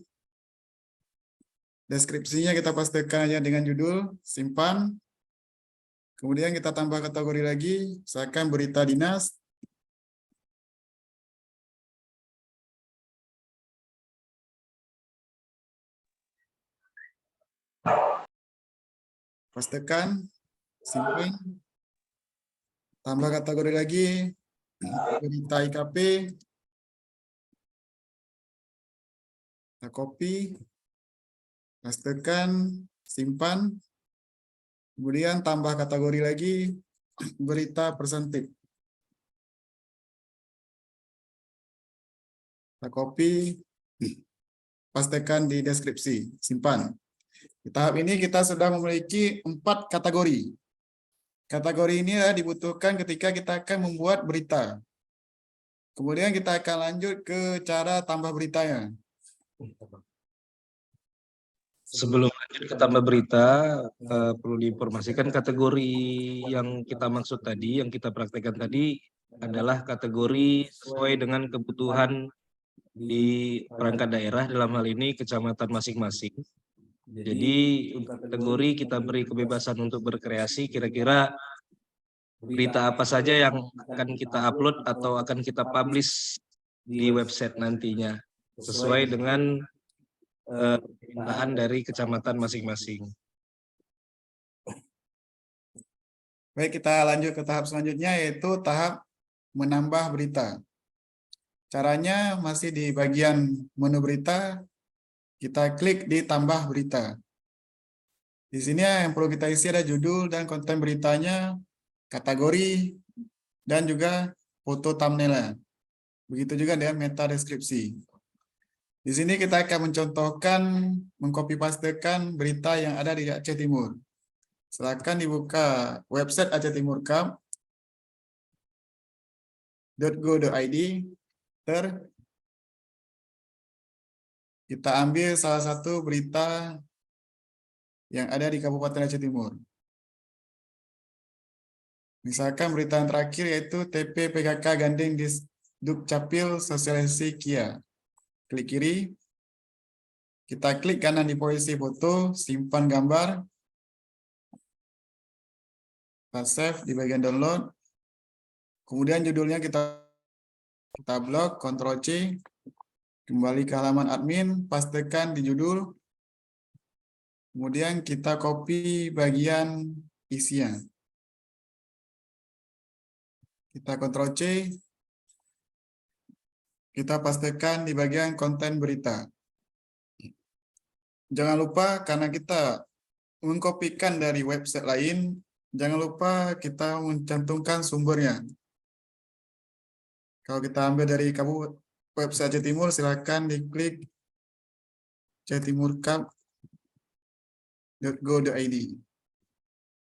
A: Deskripsinya kita pastikan aja dengan judul, simpan. Kemudian kita tambah kategori lagi, misalkan berita dinas. Pastikan, simpan. Tambah kategori lagi, berita IKP. Kita copy, pastikan, simpan. Kemudian tambah kategori lagi, berita persentip. Kita copy, pastikan di deskripsi, simpan. Di tahap ini kita sudah memiliki 4 kategori. Kategori ini dibutuhkan ketika kita akan membuat berita. Kemudian kita akan lanjut ke cara tambah beritanya.
C: Sebelum lanjut ke tambah berita, perlu diinformasikan kategori yang kita maksud tadi, yang kita praktekkan tadi adalah kategori sesuai dengan kebutuhan di perangkat daerah, dalam hal ini kecamatan masing-masing. Jadi untuk kategori kita beri kebebasan untuk berkreasi, kira-kira berita apa saja yang akan kita upload atau akan kita publish di website nantinya, sesuai dengan permintaan dari kecamatan masing-masing.
A: Baik, kita lanjut ke tahap selanjutnya, yaitu tahap menambah berita. Caranya masih di bagian menu berita, kita klik di tambah berita. Di sini yang perlu kita isi ada judul dan konten beritanya, kategori, dan juga foto thumbnail. Begitu juga dengan meta deskripsi. Di sini kita akan mencontohkan, mengcopy pastekan berita yang ada di Aceh Timur. Silakan dibuka website Aceh Timur Cup.go.id. Kita ambil salah satu berita yang ada di Kabupaten Aceh Timur. Misalkan berita yang terakhir yaitu TP PKK gandeng di Dukcapil sosialisasi KIA. Klik kiri, kita klik kanan di posisi foto, simpan gambar, kita save di bagian download, kemudian judulnya kita blok, Ctrl+C, kembali ke halaman admin, pastekan di judul, kemudian kita copy bagian isinya. Kita Ctrl+C, kita pastekan di bagian konten berita. Jangan lupa, karena kita mengkopikan dari website lain, jangan lupa kita mencantumkan sumbernya. Kalau kita ambil dari website Aceh Timur, silakan diklik acehtimurcup.go.id.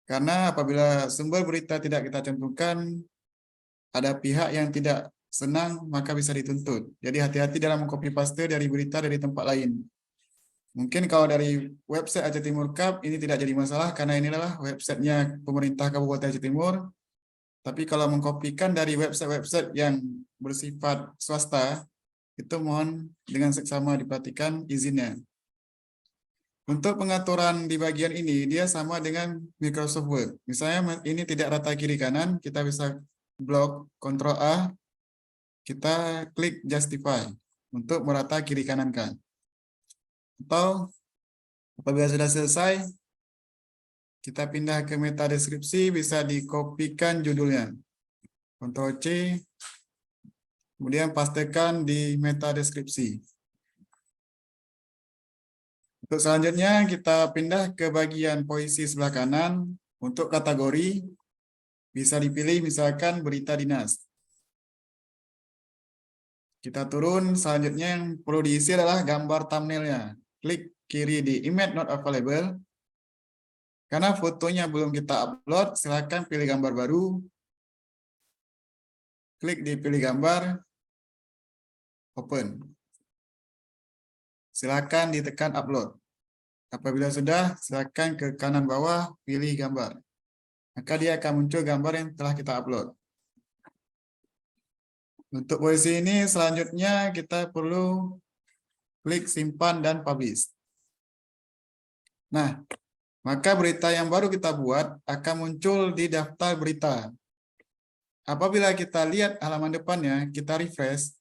A: Karena apabila sumber berita tidak kita cantumkan, ada pihak yang tidak senang, maka bisa dituntut. Jadi hati-hati dalam mengcopy paste dari berita dari tempat lain. Mungkin kalau dari website Aceh Timur Cup ini tidak jadi masalah karena inilah websitenya pemerintah Kabupaten Aceh Timur. Tapi kalau mengkopikan dari website-website yang bersifat swasta, itu mohon dengan seksama diperhatikan izinnya. Untuk pengaturan di bagian ini, dia sama dengan Microsoft Word. Misalnya ini tidak rata kiri kanan, kita bisa blok Ctrl+A, kita klik Justify untuk merata kiri kanan kan. Atau apabila sudah selesai, kita pindah ke meta deskripsi, bisa dikopikan judulnya. Ctrl+C, kemudian pastekan di meta deskripsi. Untuk selanjutnya, kita pindah ke bagian posisi sebelah kanan. Untuk kategori, bisa dipilih misalkan berita dinas. Kita turun, selanjutnya yang perlu diisi adalah gambar thumbnailnya. Klik kiri di image not available. Karena fotonya belum kita upload, silakan pilih gambar baru. Klik di pilih gambar, open. Silakan ditekan upload. Apabila sudah, silakan ke kanan bawah, pilih gambar. Maka dia akan muncul gambar yang telah kita upload. Untuk posisi ini, selanjutnya kita perlu klik simpan dan publish. Nah, maka berita yang baru kita buat akan muncul di daftar berita. Apabila kita lihat halaman depannya, kita refresh.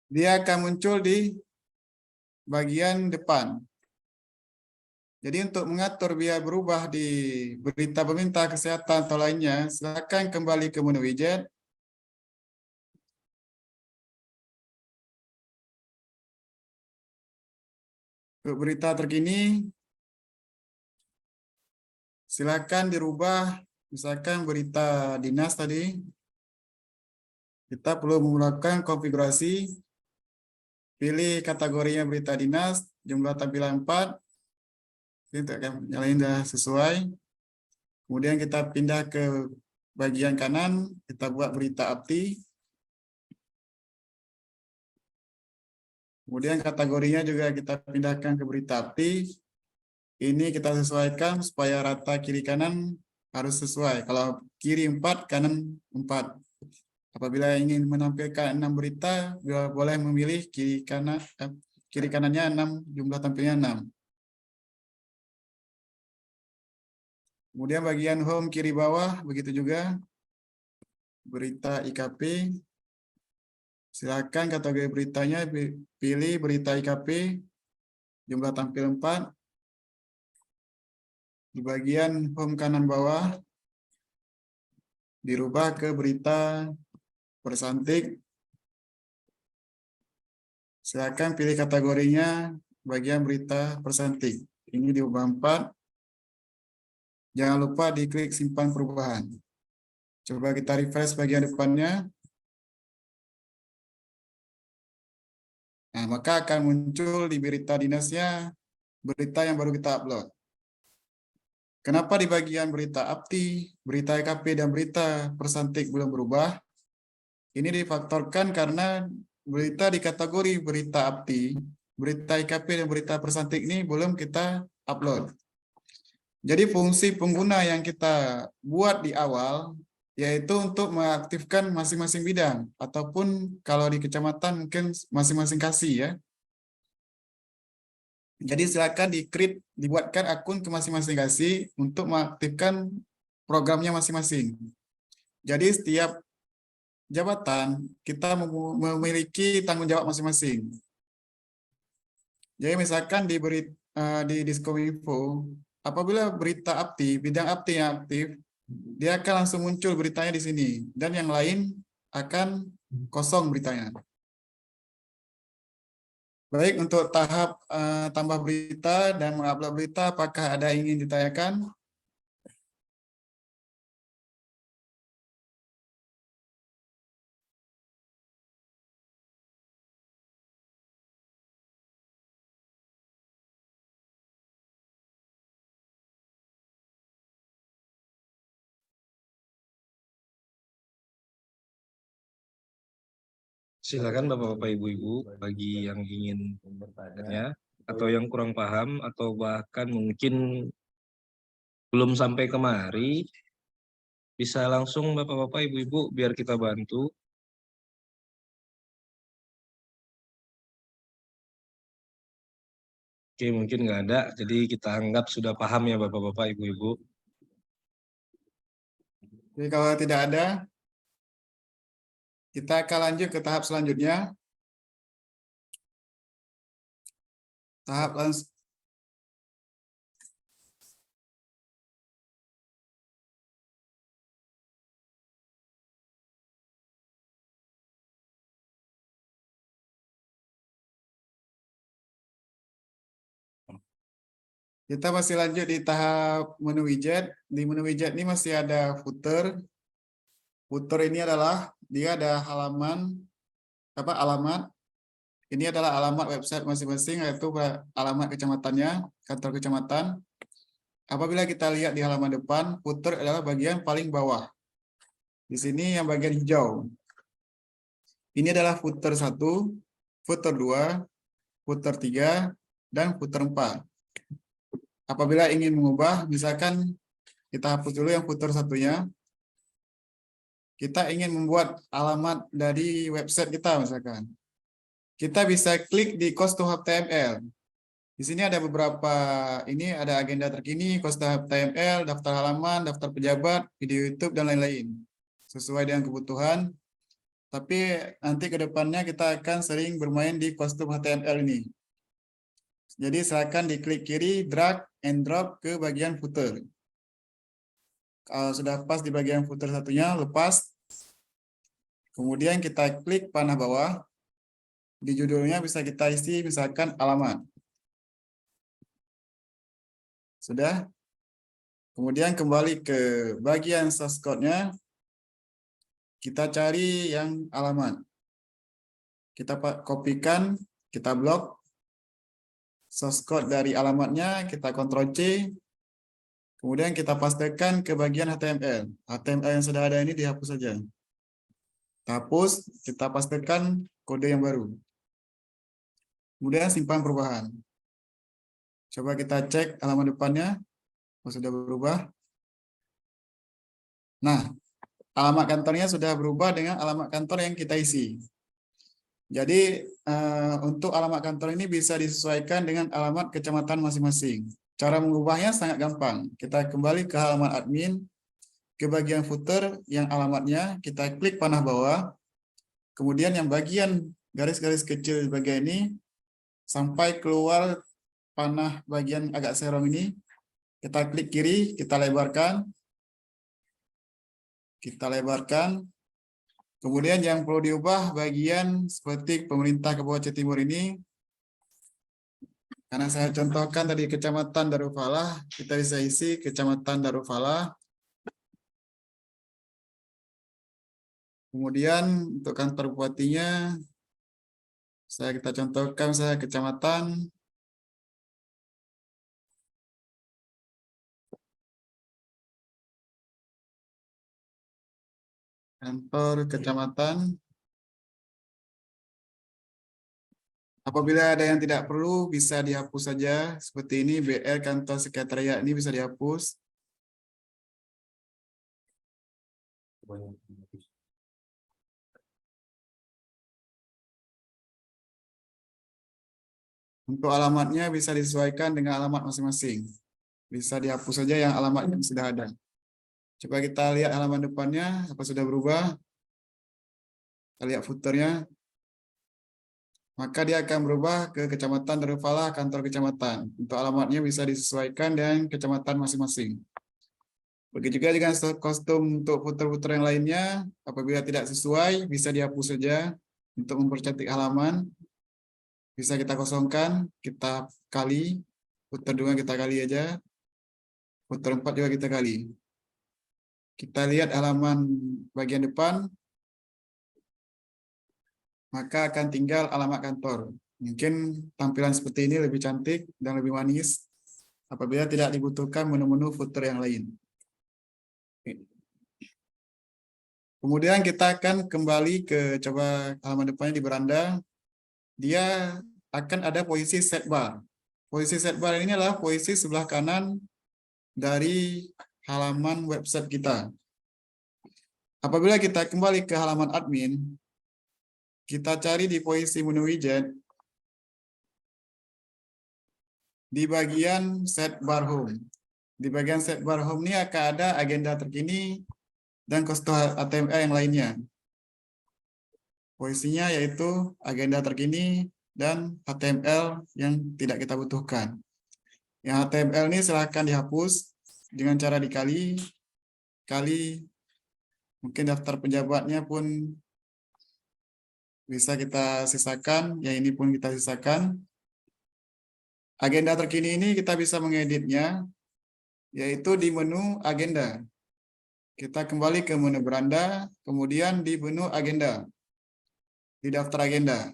A: Dia akan muncul di bagian depan. Jadi untuk mengatur biar berubah di berita pemerintah kesehatan atau lainnya, silakan kembali ke menu widget. Untuk berita terkini, silakan dirubah. Misalkan berita dinas tadi, kita perlu melakukan konfigurasi, pilih kategorinya berita dinas, jumlah tampilan 4, itu akan nyalain dah sesuai. Kemudian kita pindah ke bagian kanan, kita buat berita APTI. Kemudian kategorinya juga kita pindahkan ke berita APTI. Ini kita sesuaikan supaya rata kiri kanan harus sesuai. Kalau kiri 4, kanan 4. Apabila ingin menampilkan 6 berita, boleh memilih kiri kanannya 6, jumlah tampilnya 6. Kemudian bagian home kiri bawah, begitu juga. Berita IKP. Silakan kategori beritanya pilih berita IKP, jumlah tampil 4. Di bagian home kanan bawah, dirubah ke berita persantik. Silakan pilih kategorinya bagian berita persantik. Ini diubah 4. Jangan lupa diklik simpan perubahan. Coba kita refresh bagian depannya. Nah, maka akan muncul di berita dinasnya berita yang baru kita upload. Kenapa di bagian berita APTI, berita IKP, dan berita persantik belum berubah? Ini difaktorkan karena berita di kategori berita APTI, berita IKP, dan berita persantik ini belum kita upload. Jadi fungsi pengguna yang kita buat di awal, yaitu untuk mengaktifkan masing-masing bidang, ataupun kalau di kecamatan mungkin masing-masing kasih ya. Jadi silakan dibuatkan akun ke masing-masing kasih untuk mengaktifkan programnya masing-masing. Jadi setiap jabatan kita memiliki tanggung jawab masing-masing. Jadi misalkan di Diskominfo, apabila berita APTI, bidang APTI yang aktif, dia akan langsung muncul beritanya di sini, dan yang lain akan kosong beritanya. Baik, untuk tahap tambah berita dan mengupload berita, apakah ada yang ingin ditanyakan?
C: Silakan Bapak-bapak, Ibu-ibu, bagi yang ingin bertanya atau yang kurang paham atau bahkan mungkin belum sampai kemari, bisa langsung Bapak-bapak, Ibu-ibu, biar kita bantu. Oke, mungkin nggak ada, jadi kita anggap sudah paham ya Bapak-bapak, Ibu-ibu.
A: Jadi kalau tidak ada, kita akan lanjut ke tahap selanjutnya. Kita masih lanjut di tahap menu widget. Di menu widget ini masih ada footer. Footer ini adalah dia ada alamat. Ini adalah alamat website masing-masing, yaitu alamat kecamatannya, kantor kecamatan. Apabila kita lihat di halaman depan, footer adalah bagian paling bawah. Di sini yang bagian hijau. Ini adalah footer 1, footer 2, footer 3, dan footer 4. Apabila ingin mengubah, misalkan kita hapus dulu yang footer satunya. Kita ingin membuat alamat dari website kita misalkan. Kita bisa klik di Cost to HTML. Di sini ada beberapa, ini ada agenda terkini, Cost to HTML, daftar halaman, daftar pejabat, video YouTube, dan lain-lain. Sesuai dengan kebutuhan. Tapi nanti ke depannya kita akan sering bermain di Cost to HTML ini. Jadi silakan diklik kiri, drag and drop ke bagian footer. Kalau sudah pas di bagian footer satunya, lepas. Kemudian kita klik panah bawah. Di judulnya bisa kita isi misalkan alamat. Sudah? Kemudian kembali ke bagian source code-nya. Kita cari yang alamat. Kita kopikan, kita blok source code dari alamatnya, kita Ctrl C. Kemudian kita pastekan ke bagian HTML. HTML yang sudah ada ini dihapus saja. Hapus, kita pastekan kode yang baru. Kemudian simpan perubahan. Coba kita cek halaman depannya. Oh, sudah berubah. Nah, alamat kantornya sudah berubah dengan alamat kantor yang kita isi. Jadi, untuk alamat kantor ini bisa disesuaikan dengan alamat kecamatan masing-masing. Cara mengubahnya sangat gampang. Kita kembali ke halaman admin, ke bagian footer yang alamatnya, kita klik panah bawah, kemudian yang bagian garis-garis kecil di bagian ini, sampai keluar panah bagian agak serong ini, kita klik kiri, kita lebarkan, kemudian yang perlu diubah bagian seperti pemerintah Kabupaten Timur ini, karena saya contohkan tadi Kecamatan Darufala, kita bisa isi Kecamatan Darufala. Kemudian untuk kantor bupatinya, kita contohkan saya Kecamatan Kecamatan. Apabila ada yang tidak perlu, bisa dihapus saja. Seperti ini, BR kantor sekretariat ini bisa dihapus. Untuk alamatnya bisa disesuaikan dengan alamat masing-masing. Bisa dihapus saja yang alamat yang sudah ada. Coba kita lihat halaman depannya, apa sudah berubah. Kita lihat footernya. Maka dia akan berubah ke Kecamatan Darufala, kantor kecamatan. Untuk alamatnya bisa disesuaikan dengan kecamatan masing-masing. Begitu juga dengan kostum untuk footer-footer yang lainnya, apabila tidak sesuai, bisa dihapus saja. Untuk mempercantik halaman, bisa kita kosongkan, kita kali, footer 2 kita kali aja, footer 4 juga kita kali. Kita lihat halaman bagian depan, maka akan tinggal alamat kantor. Mungkin tampilan seperti ini lebih cantik dan lebih manis apabila tidak dibutuhkan menu-menu footer yang lain. Kemudian kita akan kembali ke coba halaman depannya di beranda. Dia akan ada posisi set bar. Posisi set bar ini adalah posisi sebelah kanan dari halaman website kita. Apabila kita kembali ke halaman admin, kita cari di posisi menu widget, di bagian set bar home. Di bagian set bar home ini akan ada agenda terkini dan kostum HTML yang lainnya. Posisinya yaitu agenda terkini dan HTML yang tidak kita butuhkan. Yang HTML ini silahkan dihapus dengan cara dikali, mungkin daftar pejabatnya pun bisa kita sisakan, yang ini pun kita sisakan. Agenda terkini ini kita bisa mengeditnya, yaitu di menu agenda. Kita kembali ke menu beranda, kemudian di menu agenda, di daftar agenda.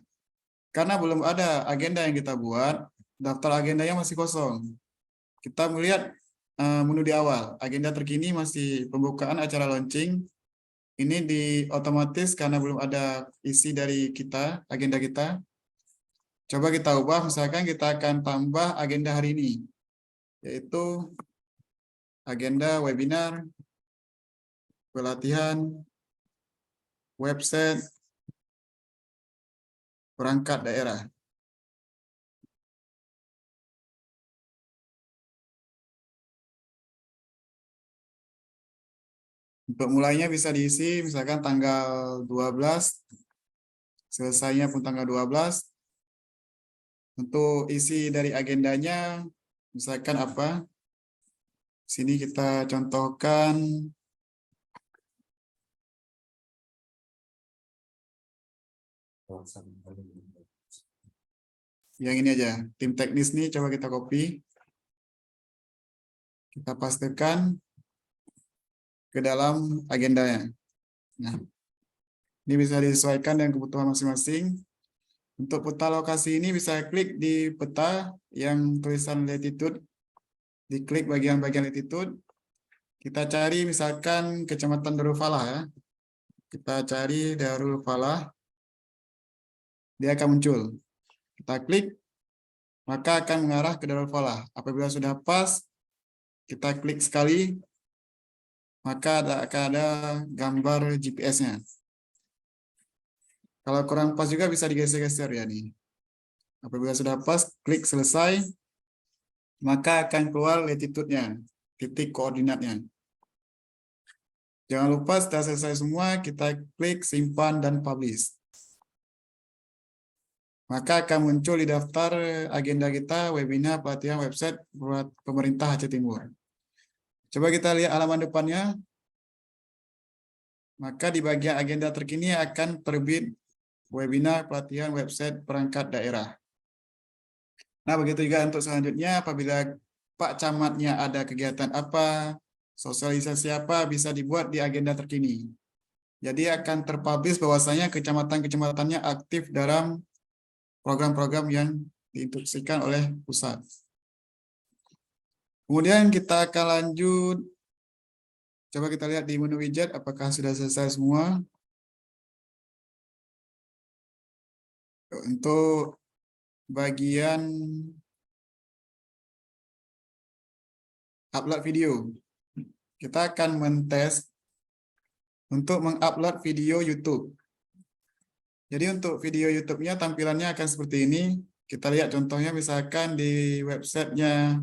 A: Karena belum ada agenda yang kita buat, daftar agendanya masih kosong. Kita melihat menu di awal, agenda terkini masih pembukaan acara launching. Ini di otomatis karena belum ada isi dari kita, agenda kita. Coba kita ubah, misalkan kita akan tambah agenda hari ini, yaitu agenda webinar, pelatihan, website, perangkat daerah. Untuk mulainya bisa diisi, misalkan tanggal 12, selesainya pun tanggal 12. Untuk isi dari agendanya, misalkan apa? Sini kita contohkan. Yang ini aja, tim teknis nih, coba kita copy. Kita pastikan ke dalam agendanya. Nah, ini bisa disesuaikan dengan kebutuhan masing-masing. Untuk peta lokasi ini bisa klik di peta yang tulisan latitude, diklik bagian-bagian latitude. Kita cari misalkan Kecamatan Darul Falah ya. Kita cari Darul Falah. Dia akan muncul. Kita klik, maka akan mengarah ke Darul Falah. Apabila sudah pas, kita klik sekali, maka akan ada gambar GPS-nya. Kalau kurang pas juga bisa digeser-geser ya nih. Apabila sudah pas, klik selesai, maka akan keluar latitude-nya, titik koordinatnya. Jangan lupa setelah selesai semua, kita klik simpan dan publish. Maka akan muncul di daftar agenda kita webinar pelatihan website buat pemerintah Aceh Timur. Coba kita lihat halaman depannya. Maka di bagian agenda terkini akan terbit webinar pelatihan website perangkat daerah. Nah, begitu juga untuk selanjutnya, apabila Pak Camatnya ada kegiatan apa, sosialisasi apa, bisa dibuat di agenda terkini. Jadi akan terpublish bahwasanya kecamatan-kecamatannya aktif dalam program-program yang diinstruksikan oleh pusat. Kemudian kita akan lanjut. Coba kita lihat di menu widget apakah sudah selesai semua. Untuk bagian upload video, kita akan mentes untuk mengupload video YouTube. Jadi untuk video YouTube-nya tampilannya akan seperti ini. Kita lihat contohnya misalkan di websitenya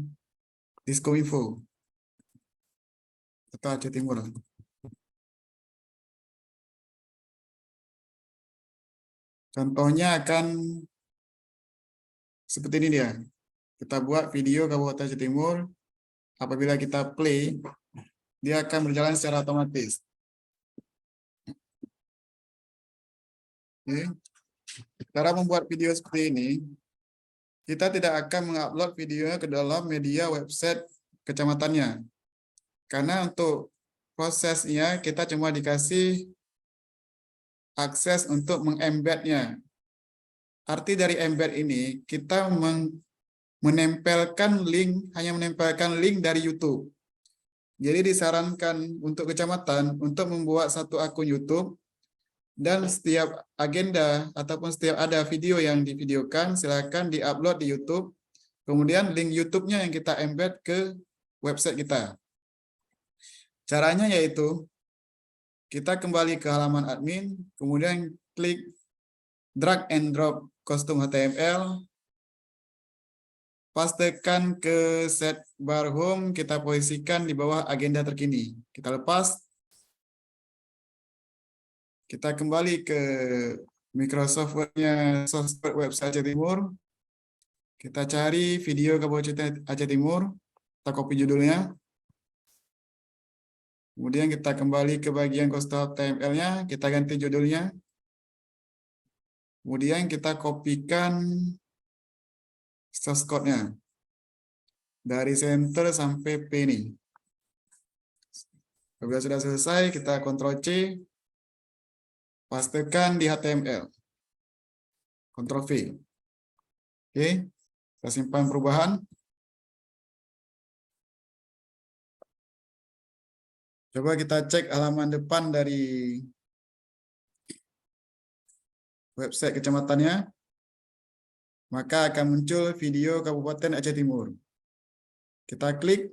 A: Diskominfo atau Aceh Timur. Contohnya akan seperti ini dia. Kita buat video Kabupaten Aceh Timur. Apabila kita play, dia akan berjalan secara otomatis. Oke. Cara membuat video seperti ini, kita tidak akan mengupload videonya ke dalam media website kecamatannya. Karena untuk prosesnya kita cuma dikasih akses untuk mengembednya. Arti dari embed ini, kita menempelkan link, hanya menempelkan link dari YouTube. Jadi disarankan untuk kecamatan untuk membuat satu akun YouTube, dan setiap agenda ataupun setiap ada video yang divideokan, silakan diupload di YouTube. Kemudian link YouTube-nya yang kita embed ke website kita. Caranya yaitu, kita kembali ke halaman admin, kemudian klik drag and drop kostum HTML, pastekan ke set bar home, kita posisikan di bawah agenda terkini. Kita lepas, kita kembali ke Microsoft Word-nya software website Aceh Timur, kita cari video Kabupaten Aceh Timur, kita copy judulnya, kemudian kita kembali ke bagian kostum HTML-nya, kita ganti judulnya, kemudian kita kopikan source code-nya dari center sampai P ini. Apabila sudah selesai, kita Ctrl+C, pastekan di HTML, Ctrl+V. Oke, kita simpan perubahan. Coba kita cek halaman depan dari website kecamatannya. Maka akan muncul video Kabupaten Aceh Timur. Kita klik,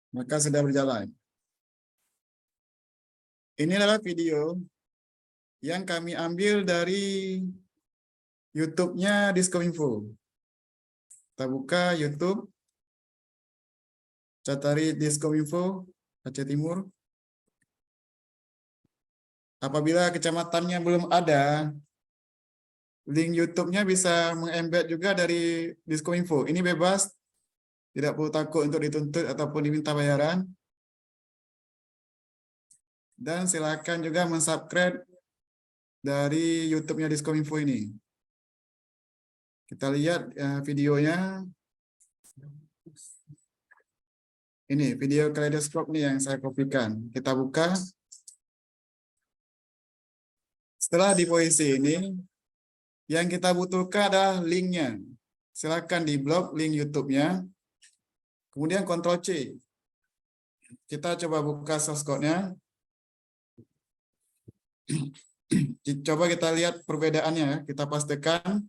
A: maka sudah berjalan. Ini adalah video yang kami ambil dari YouTube-nya Diskominfo. Kita buka YouTube, cari Diskominfo Aceh Timur. Apabila kecamatannya belum ada, link YouTube-nya bisa mengembed juga dari Diskominfo. Ini bebas, tidak perlu takut untuk dituntut ataupun diminta bayaran. Dan silakan juga mensubscribe dari YouTube-nya Diskominfo ini. Kita lihat videonya. Ini video kaleidoskop nih yang saya kopikan. Kita buka. Setelah di posisi ini, yang kita butuhkan adalah linknya. Silakan di blok link YouTube-nya. Kemudian Ctrl C. Kita coba buka source code-nya. Coba kita lihat perbedaannya. Kita pastikan.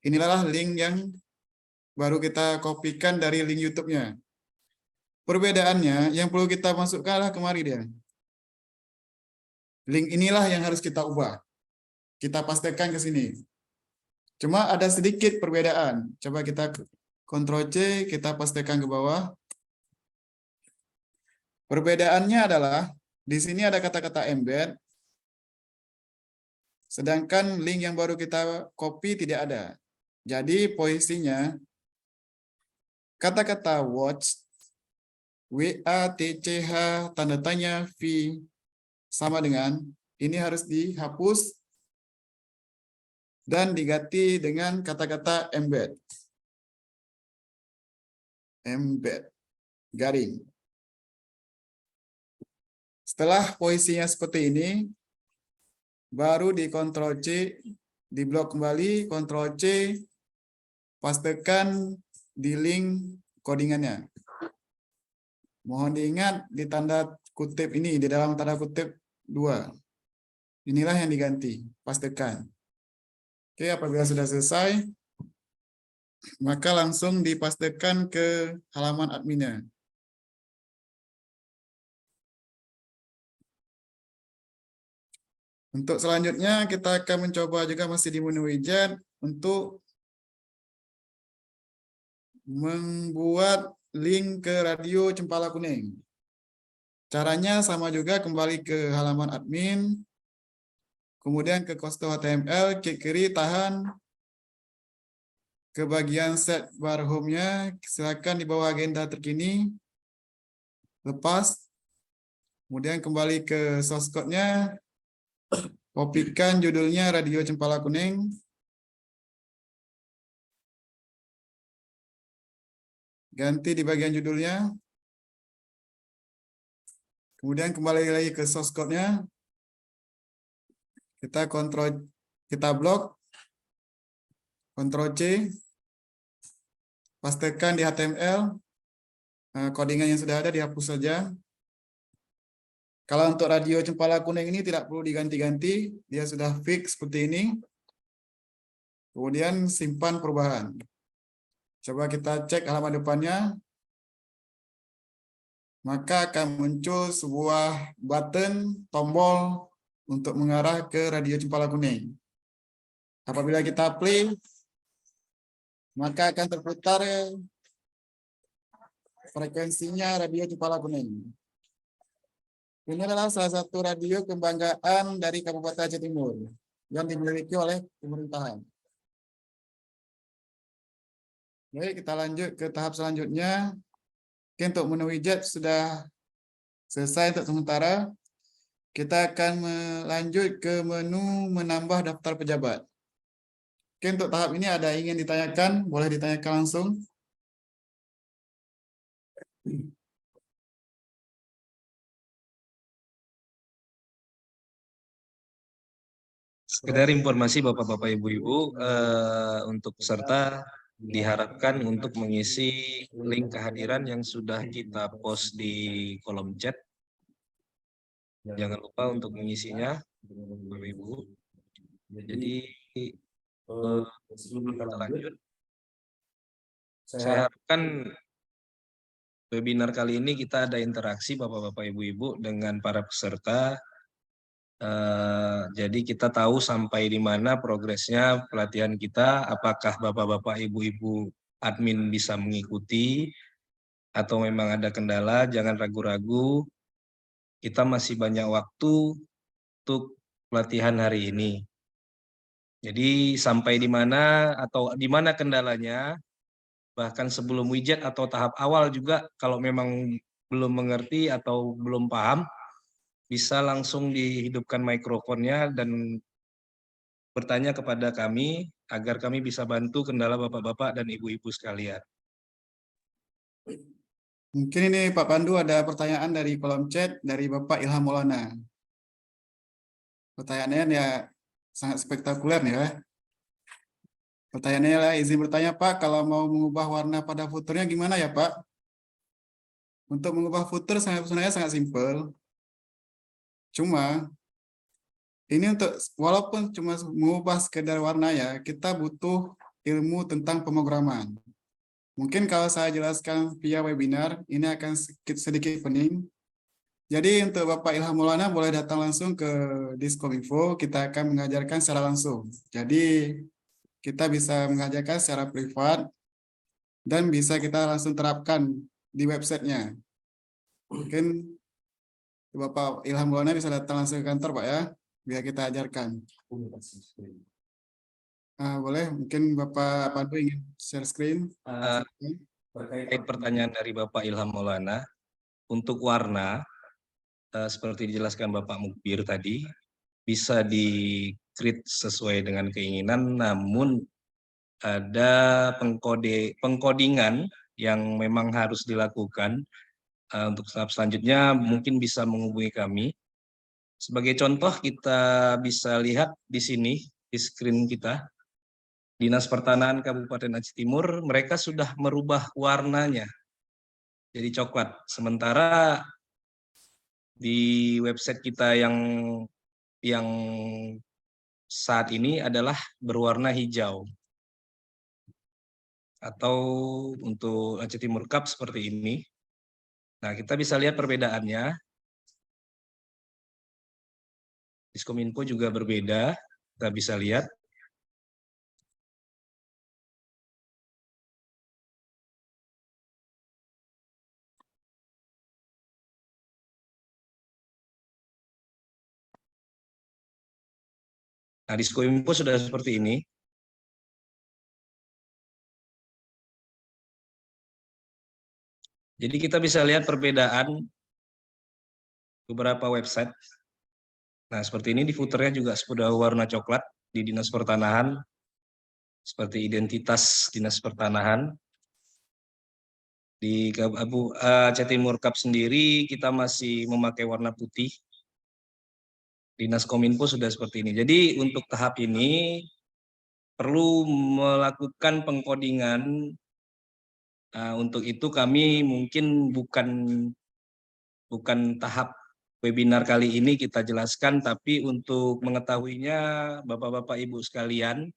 A: Inilah link yang baru kita kopikan dari link YouTube-nya. Perbedaannya yang perlu kita masukkan adalah kemari dia. Link inilah yang harus kita ubah. Kita pastikan ke sini. Cuma ada sedikit perbedaan. Coba kita Ctrl C, kita pastikan ke bawah. Perbedaannya adalah di sini ada kata-kata embed. Sedangkan link yang baru kita copy tidak ada. Jadi posisinya kata-kata watch WATCH tanda tanya V sama dengan ini harus dihapus dan diganti dengan kata-kata embed. Embed garing. Setelah posisinya seperti ini, baru di Ctrl C, di blok kembali, Ctrl C, pastikan di link codingannya. Mohon diingat di tanda kutip ini, di dalam tanda kutip 2. Inilah yang diganti, pastikan. Oke, apabila sudah selesai, maka langsung dipastikan ke halaman adminnya. Untuk selanjutnya, kita akan mencoba juga masih di menu widget untuk membuat link ke radio Cempala Kuning. Caranya sama juga, kembali ke halaman admin, kemudian ke Kosto HTML, klik kiri, tahan, ke bagian set bar home-nya, silakan di bawah agenda terkini, lepas, kemudian kembali ke source code-nya, kopikan judulnya Radio Cempala Kuning, ganti di bagian judulnya. Kemudian kembali lagi ke source code-nya. Kita blok. Ctrl C. Pastikan di HTML. Codingan yang sudah ada dihapus saja. Kalau untuk Radio Cempala Kuning ini tidak perlu diganti-ganti. Dia sudah fix seperti ini. Kemudian simpan perubahan. Coba kita cek halaman depannya. Maka akan muncul sebuah button tombol untuk mengarah ke Radio Cempala Kuning. Apabila kita play, maka akan terputar frekuensinya Radio Cempala Kuning. Ini adalah salah satu radio kebanggaan dari Kabupaten Aceh Timur yang dimiliki oleh pemerintahan. Baik, kita lanjut ke tahap selanjutnya. Oke, untuk menu widget sudah selesai untuk sementara. Kita akan melanjut ke menu menambah daftar pejabat. Oke, untuk tahap ini ada ingin ditanyakan, boleh ditanyakan langsung.
C: Sekedar informasi Bapak-Bapak Ibu-Ibu, untuk peserta diharapkan untuk mengisi link kehadiran yang sudah kita post di kolom chat. Jangan lupa untuk mengisinya, Bapak Ibu. Jadi sebelum kita lanjut, saya harapkan webinar kali ini kita ada interaksi Bapak-Bapak Ibu-Ibu dengan para peserta. Jadi kita tahu sampai di mana progresnya pelatihan kita, apakah Bapak-Bapak Ibu-Ibu admin bisa mengikuti, atau memang ada kendala. Jangan ragu-ragu, kita masih banyak waktu untuk pelatihan hari ini. Jadi sampai di mana atau di mana kendalanya, bahkan sebelum widget atau tahap awal juga, kalau memang belum mengerti atau belum paham, bisa langsung dihidupkan mikrofonnya dan bertanya kepada kami agar kami bisa bantu kendala Bapak-Bapak dan Ibu-Ibu sekalian.
A: Mungkin ini Pak Pandu ada pertanyaan dari kolom chat dari Bapak Ilham Maulana. Pertanyaannya ya sangat spektakuler nih ya. Pertanyaannya lah, izin bertanya Pak, kalau mau mengubah warna pada footernya gimana ya Pak? Untuk mengubah footer sebenarnya sangat simpel. Cuma ini untuk walaupun cuma mengubah sekedar warna ya, kita butuh ilmu tentang pemrograman. Mungkin kalau saya jelaskan via webinar, ini akan sedikit pening. Jadi untuk Bapak Ilham Maulana boleh datang langsung ke Diskominfo, kita akan mengajarkan secara langsung. Jadi kita bisa mengajarkan secara privat dan bisa kita langsung terapkan di websitenya. Mungkin Bapak Ilham Maulana bisa datang langsung ke kantor Pak ya, biar kita ajarkan. Boleh, mungkin Bapak Pandu ingin share screen.
C: Terkait pertanyaan dari Bapak Ilham Maulana, untuk warna, seperti dijelaskan Bapak Mukbir tadi, bisa di-create sesuai dengan keinginan, namun ada pengkodingan yang memang harus dilakukan. Untuk tahap selanjutnya mungkin bisa menghubungi kami. Sebagai contoh kita bisa lihat di sini, di screen kita, Dinas Pertanahan Kabupaten Aceh Timur, mereka sudah merubah warnanya jadi coklat. Sementara di website kita yang saat ini adalah berwarna hijau. Atau untuk Aceh Timur Cup seperti ini. Nah, kita bisa lihat perbedaannya. Diskominfo juga berbeda, kita bisa lihat. Nah, Diskominfo sudah seperti ini. Jadi kita bisa lihat perbedaan beberapa website. Nah, seperti ini di footernya juga sudah warna coklat di Dinas Pertanahan, seperti identitas Dinas Pertanahan. Di Aceh Timur Cup sendiri kita masih memakai warna putih. Dinas Kominfo sudah seperti ini. Jadi untuk tahap ini perlu melakukan pengkodingan. Untuk itu kami mungkin bukan tahap webinar kali ini kita jelaskan, tapi untuk mengetahuinya Bapak-Bapak Ibu sekalian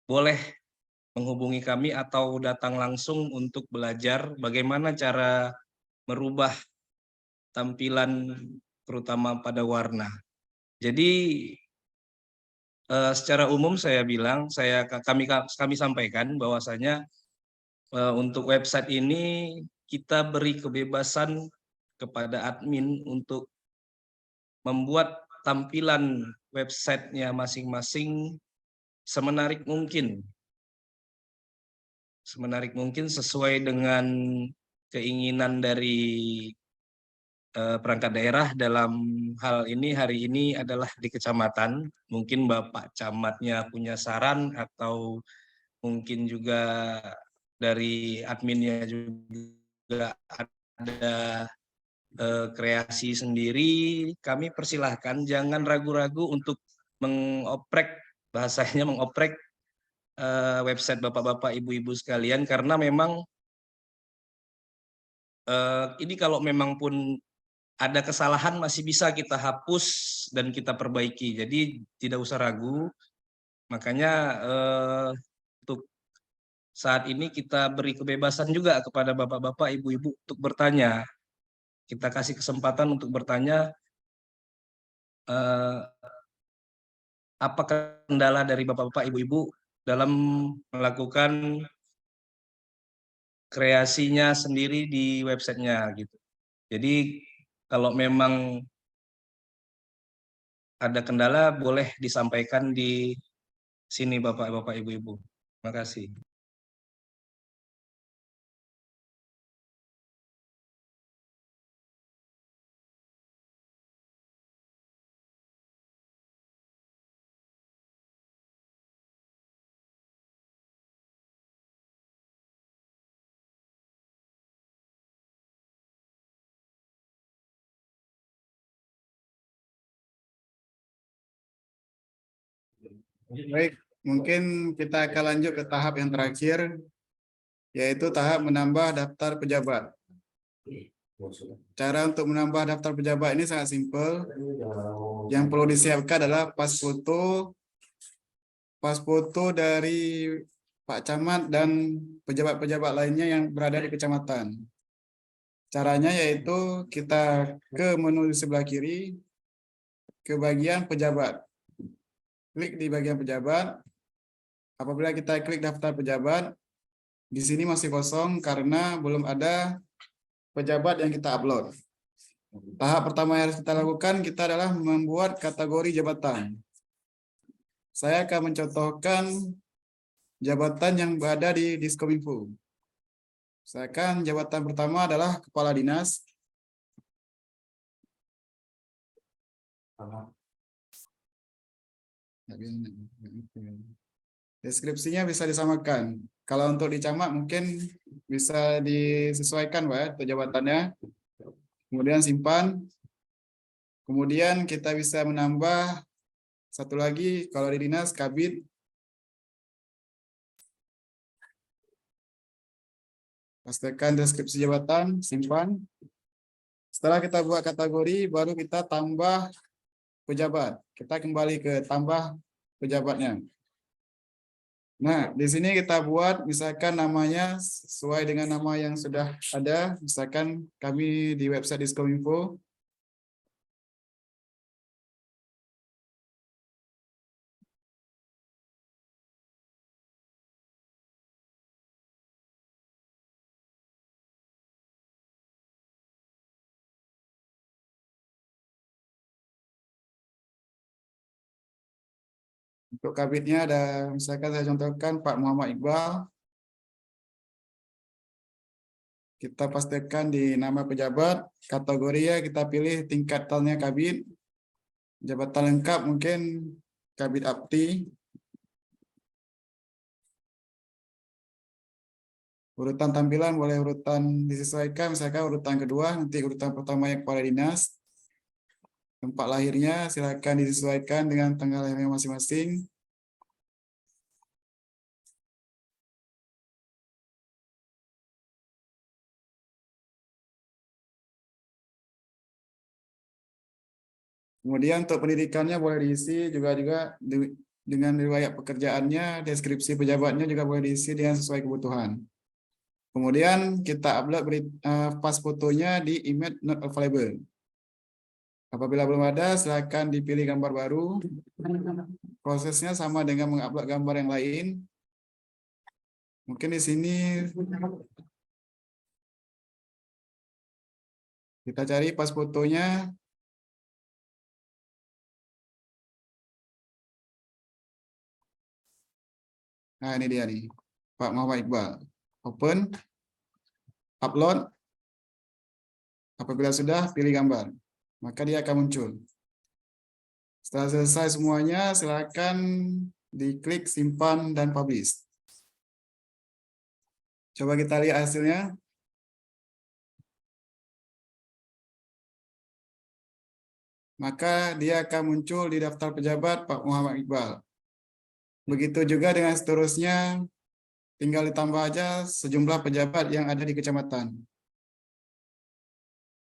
C: boleh menghubungi kami atau datang langsung untuk belajar bagaimana cara merubah tampilan terutama pada warna. Jadi secara umum saya bilang, kami sampaikan bahwasanya untuk website ini kita beri kebebasan kepada admin untuk membuat tampilan websitenya masing-masing semenarik mungkin sesuai dengan keinginan dari perangkat daerah. Dalam hal ini hari ini adalah di kecamatan. Mungkin Bapak Camatnya punya saran atau mungkin juga dari adminnya juga ada kreasi sendiri. Kami persilahkan, jangan ragu-ragu untuk mengoprek, bahasanya mengoprek website Bapak-Bapak, Ibu-Ibu sekalian, karena memang ini kalau memang pun ada kesalahan masih bisa kita hapus dan kita perbaiki. Jadi tidak usah ragu. Makanya untuk saat ini kita beri kebebasan juga kepada Bapak-Bapak, Ibu-Ibu untuk bertanya. Kita kasih kesempatan untuk bertanya apa kendala dari Bapak-Bapak, Ibu-Ibu dalam melakukan kreasinya sendiri di websitenya gitu. Jadi kalau memang ada kendala boleh disampaikan di sini Bapak-Bapak, Ibu-Ibu. Terima kasih.
A: Baik, mungkin kita akan lanjut ke tahap yang terakhir, yaitu tahap menambah daftar pejabat. Cara untuk menambah daftar pejabat ini sangat simpel. Yang perlu disiapkan adalah pas foto dari Pak Camat dan pejabat-pejabat lainnya yang berada di kecamatan. Caranya yaitu kita ke menu di sebelah kiri, ke bagian pejabat. Klik di bagian pejabat. Apabila kita klik daftar pejabat, di sini masih kosong karena belum ada pejabat yang kita upload. Tahap pertama yang harus kita lakukan adalah membuat kategori jabatan. Saya akan mencontohkan jabatan yang berada di Diskominfo. Misalkan jabatan pertama adalah Kepala Dinas. Deskripsinya bisa disamakan. Kalau untuk di camat mungkin bisa disesuaikan, Pak, ya, untuk jabatannya. Kemudian simpan. Kemudian kita bisa menambah satu lagi, kalau di dinas, kabid. Pastikan deskripsi jabatan, simpan. Setelah kita buat kategori, baru kita tambah pejabat. Kita kembali ke tambah pejabatnya. Nah, di sini kita buat misalkan namanya sesuai dengan nama yang sudah ada. Misalkan kami di website Diskominfo. Untuk kabitnya ada, misalkan saya contohkan Pak Muhammad Iqbal. Kita pastikan di nama pejabat, kategorinya kita pilih tingkatannya kabit. Jabatan lengkap mungkin kabit Apti. Urutan tampilan boleh urutan disesuaikan, misalkan urutan kedua, nanti urutan pertama yang kepala dinas. Tempat lahirnya silakan disesuaikan dengan tanggal lahirnya masing-masing. Kemudian untuk pendidikannya boleh diisi juga dengan riwayat pekerjaannya, deskripsi pejabatnya juga boleh diisi dengan sesuai kebutuhan. Kemudian kita upload pas fotonya di image not available. Apabila belum ada, silakan dipilih gambar baru. Prosesnya sama dengan mengupload gambar yang lain. Mungkin di sini kita cari pas fotonya. Nah, ini dia nih, Pak Muhammad Iqbal. Open, upload. Apabila sudah, pilih gambar. Maka dia akan muncul. Setelah selesai semuanya, silakan diklik simpan dan publish. Coba kita lihat hasilnya. Maka dia akan muncul di daftar pejabat Pak Muhammad Iqbal. Begitu juga dengan seterusnya, tinggal ditambah aja sejumlah pejabat yang ada di kecamatan.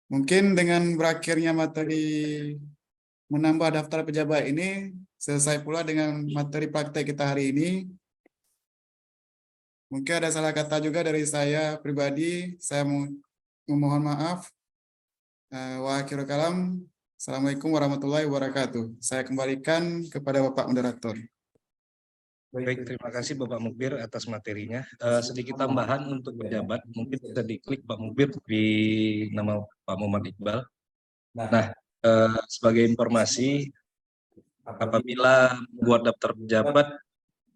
A: Mungkin dengan berakhirnya materi menambah daftar pejabat ini, selesai pula dengan materi praktek kita hari ini. Mungkin ada salah kata juga dari saya pribadi, saya memohon maaf. Wa akhirul kalam. Assalamualaikum warahmatullahi wabarakatuh. Saya kembalikan kepada Bapak Moderator.
C: Baik, terima kasih Bapak Mukbir atas materinya. Sedikit tambahan untuk pejabat, mungkin bisa diklik Pak Mukbir di nama Pak Muhammad Iqbal. Nah, sebagai informasi, apabila buat daftar pejabat,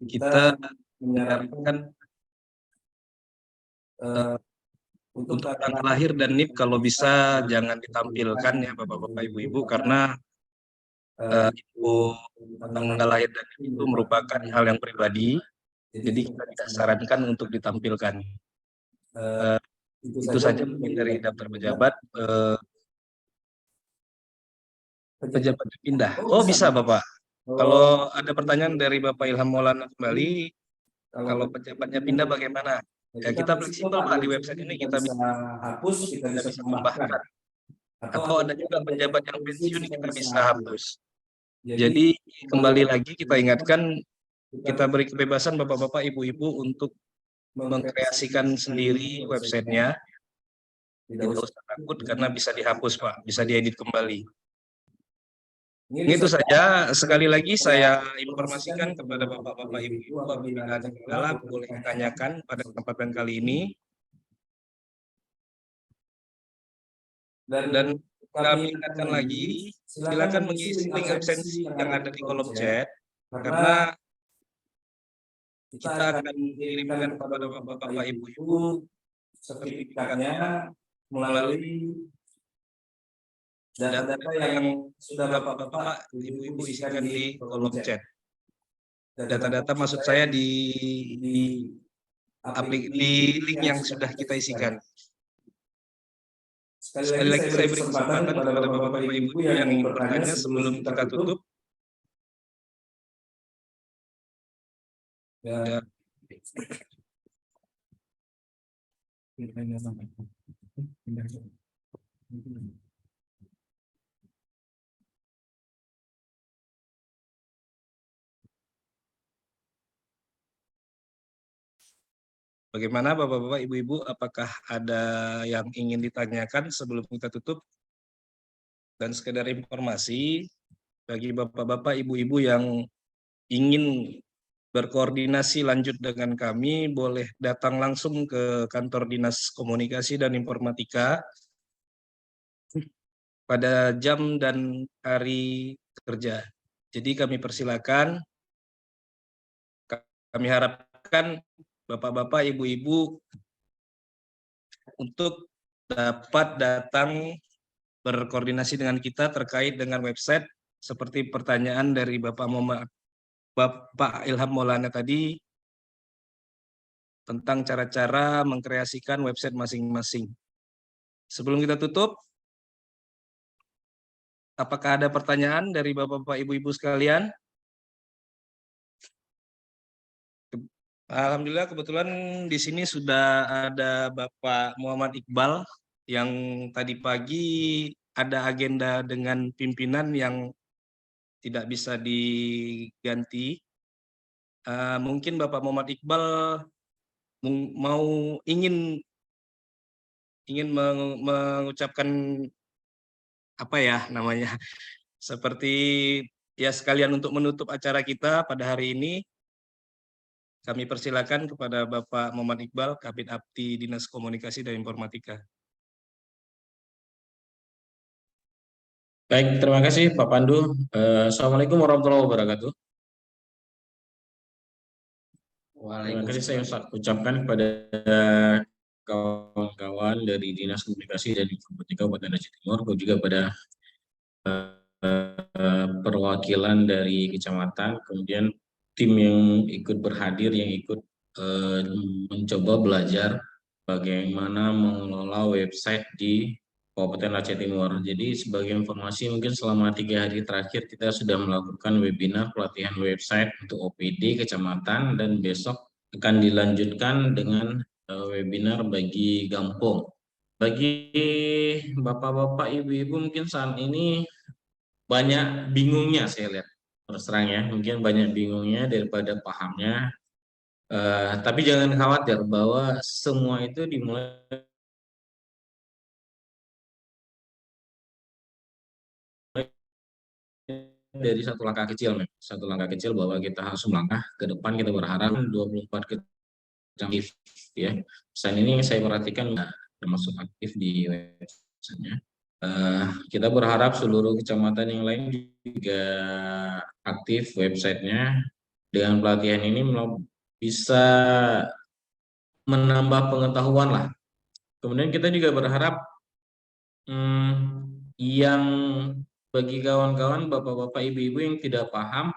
C: kita menyarankan untuk tanggal lahir dan NIP kalau bisa jangan ditampilkan ya Bapak-Bapak Ibu-Ibu, karena info tanggal lahir dan NIP itu merupakan hal yang pribadi, jadi kita tidak sarankan untuk ditampilkan. Itu saja mungkin dari daftar pejabat. Pejabat pindah. Oh bisa Bapak. Kalau ada pertanyaan dari Bapak Ilham Maulana kembali, kalau pejabatnya pindah bagaimana? Ya kita fleksibel Pak, di website ini kita bisa hapus, kita bisa tambahkan. Atau ada juga pejabat yang pensiun kita bisa hapus. Jadi kembali lagi kita ingatkan, kita beri kebebasan Bapak-bapak, Ibu-ibu untuk mengkreasikan sendiri websitenya. Tidak usah takut karena bisa dihapus Pak, bisa diedit kembali. Itu saja. Sekali lagi saya informasikan kepada Bapak-bapak, Ibu-ibu, apabila ada kendala boleh ditanyakan pada kesempatan kali ini. Dan kami ingatkan lagi, silakan mengisi link absensi yang ada di kolom chat, karena kita akan kirimkan kepada Bapak-bapak, Ibu-ibu sertifikatnya melalui data-data yang sudah Bapak-bapak, Ibu-ibu isikan di kolom chat. Data-data maksud saya di link yang sudah kita isikan. Sekali lagi saya beri kesempatan kepada Bapak-bapak, Ibu-ibu yang ingin bertanya sebelum kita tutup. Ya. Bagaimana Bapak-bapak, Ibu-ibu, apakah ada yang ingin ditanyakan sebelum kita tutup? Dan sekedar informasi, bagi Bapak-bapak, Ibu-ibu yang ingin berkoordinasi lanjut dengan kami, boleh datang langsung ke kantor Dinas Komunikasi dan Informatika pada jam dan hari kerja. Jadi kami persilakan, kami harapkan Bapak-bapak, Ibu-ibu untuk dapat datang berkoordinasi dengan kita terkait dengan website, seperti pertanyaan dari Bapak Ilham Maulana tadi tentang cara-cara mengkreasikan website masing-masing. Sebelum kita tutup, apakah ada pertanyaan dari Bapak-bapak, Ibu-ibu sekalian? Alhamdulillah kebetulan di sini sudah ada Bapak Muhammad Iqbal yang tadi pagi ada agenda dengan pimpinan yang tidak bisa diganti. Mungkin Bapak Muhammad Iqbal ingin mengucapkan apa ya namanya, seperti ya sekalian untuk menutup acara kita pada hari ini. Kami persilakan kepada Bapak Muhammad Iqbal, Kabid Apti Dinas Komunikasi dan Informatika.
F: Baik, terima kasih Pak Pandu. Assalamualaikum warahmatullahi wabarakatuh. Terima kasih saya ucapkan kepada kawan-kawan dari Dinas Komunikasi dan Informatika Kabupaten Aceh Timur, juga pada perwakilan dari kecamatan, kemudian tim yang ikut berhadir, yang ikut mencoba belajar bagaimana mengelola website di Kabupaten Aceh Timur. Jadi sebagai informasi, mungkin selama 3 hari terakhir kita sudah melakukan webinar pelatihan website untuk OPD kecamatan, dan besok akan dilanjutkan dengan webinar bagi Gampong. Bagi bapak-bapak, ibu-ibu mungkin saat ini banyak bingungnya, saya lihat terus terang ya, mungkin banyak bingungnya daripada pahamnya. Tapi jangan khawatir bahwa semua itu dimulai dari satu langkah kecil, bahwa kita harus melangkah ke depan. Kita berharap 24 kecamatan ya. Pesan ini saya perhatikan termasuk aktif di websitenya. Kita berharap seluruh kecamatan yang lain juga aktif websitenya. Dengan pelatihan ini bisa menambah pengetahuan lah. Kemudian kita juga berharap yang bagi kawan-kawan, bapak-bapak, ibu-ibu yang tidak paham,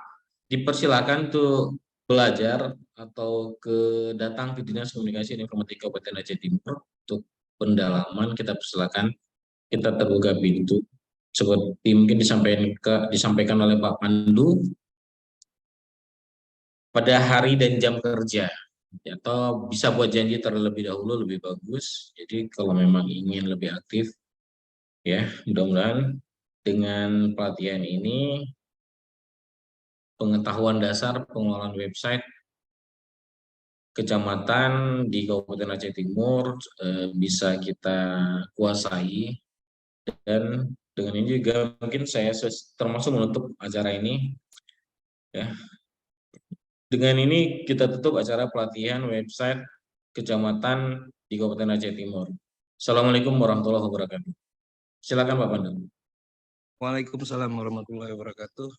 F: dipersilakan untuk belajar atau datang ke Dinas Komunikasi dan Informatika Kabupaten Aceh Timur untuk pendalaman. Kita persilakan, kita terbuka pintu. Seperti mungkin disampaikan oleh Pak Pandu, pada hari dan jam kerja. Atau bisa buat janji terlebih dahulu lebih bagus. Jadi kalau memang ingin lebih aktif, ya mudah-mudahan dengan pelatihan ini pengetahuan dasar pengelolaan website kecamatan di Kabupaten Aceh Timur bisa kita kuasai, dan dengan ini juga mungkin saya termasuk menutup acara ini, ya. Dengan ini kita tutup acara pelatihan website kecamatan di Kabupaten Aceh Timur. Assalamualaikum warahmatullahi wabarakatuh. Silakan Pak Pandu.
C: Waalaikumsalam warahmatullahi wabarakatuh.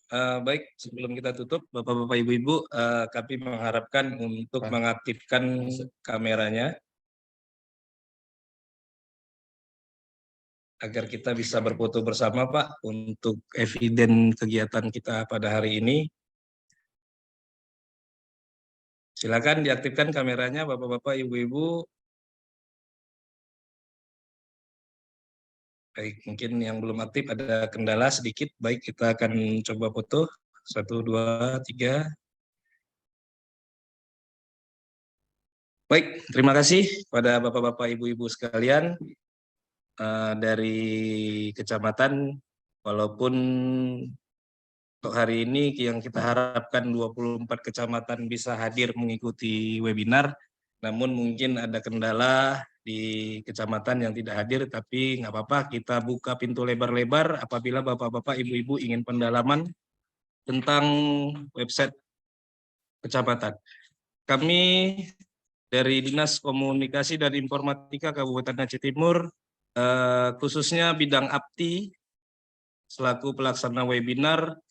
C: Baik, sebelum kita tutup, Bapak-Bapak, Ibu-Ibu, kami mengharapkan untuk mengaktifkan kameranya agar kita bisa berfoto bersama, Pak, untuk eviden kegiatan kita pada hari ini. Silakan diaktifkan kameranya, Bapak-Bapak, Ibu-Ibu. Baik, mungkin yang belum aktif ada kendala sedikit. Baik, kita akan coba foto. 1, 2, 3. Baik, terima kasih pada Bapak-Bapak, Ibu-Ibu sekalian dari kecamatan. Walaupun untuk hari ini yang kita harapkan 24 kecamatan bisa hadir mengikuti webinar, namun mungkin ada kendala di kecamatan yang tidak hadir, tapi nggak apa-apa, kita buka pintu lebar-lebar apabila Bapak-Bapak, Ibu-Ibu ingin pendalaman tentang website kecamatan. Kami dari Dinas Komunikasi dan Informatika Kabupaten Aceh Timur, khususnya bidang APTI, selaku pelaksana webinar,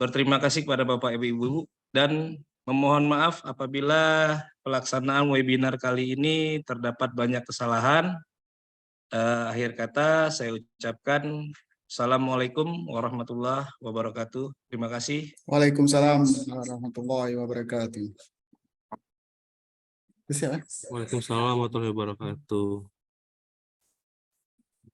C: berterima kasih kepada Bapak Ibu dan memohon maaf apabila pelaksanaan webinar kali ini terdapat banyak kesalahan. Akhir kata saya ucapkan Assalamualaikum warahmatullahi wabarakatuh. Terima kasih.
A: Waalaikumsalam warahmatullahi wabarakatuh. Terus ya,
G: Waalaikumsalam warahmatullahi wabarakatuh.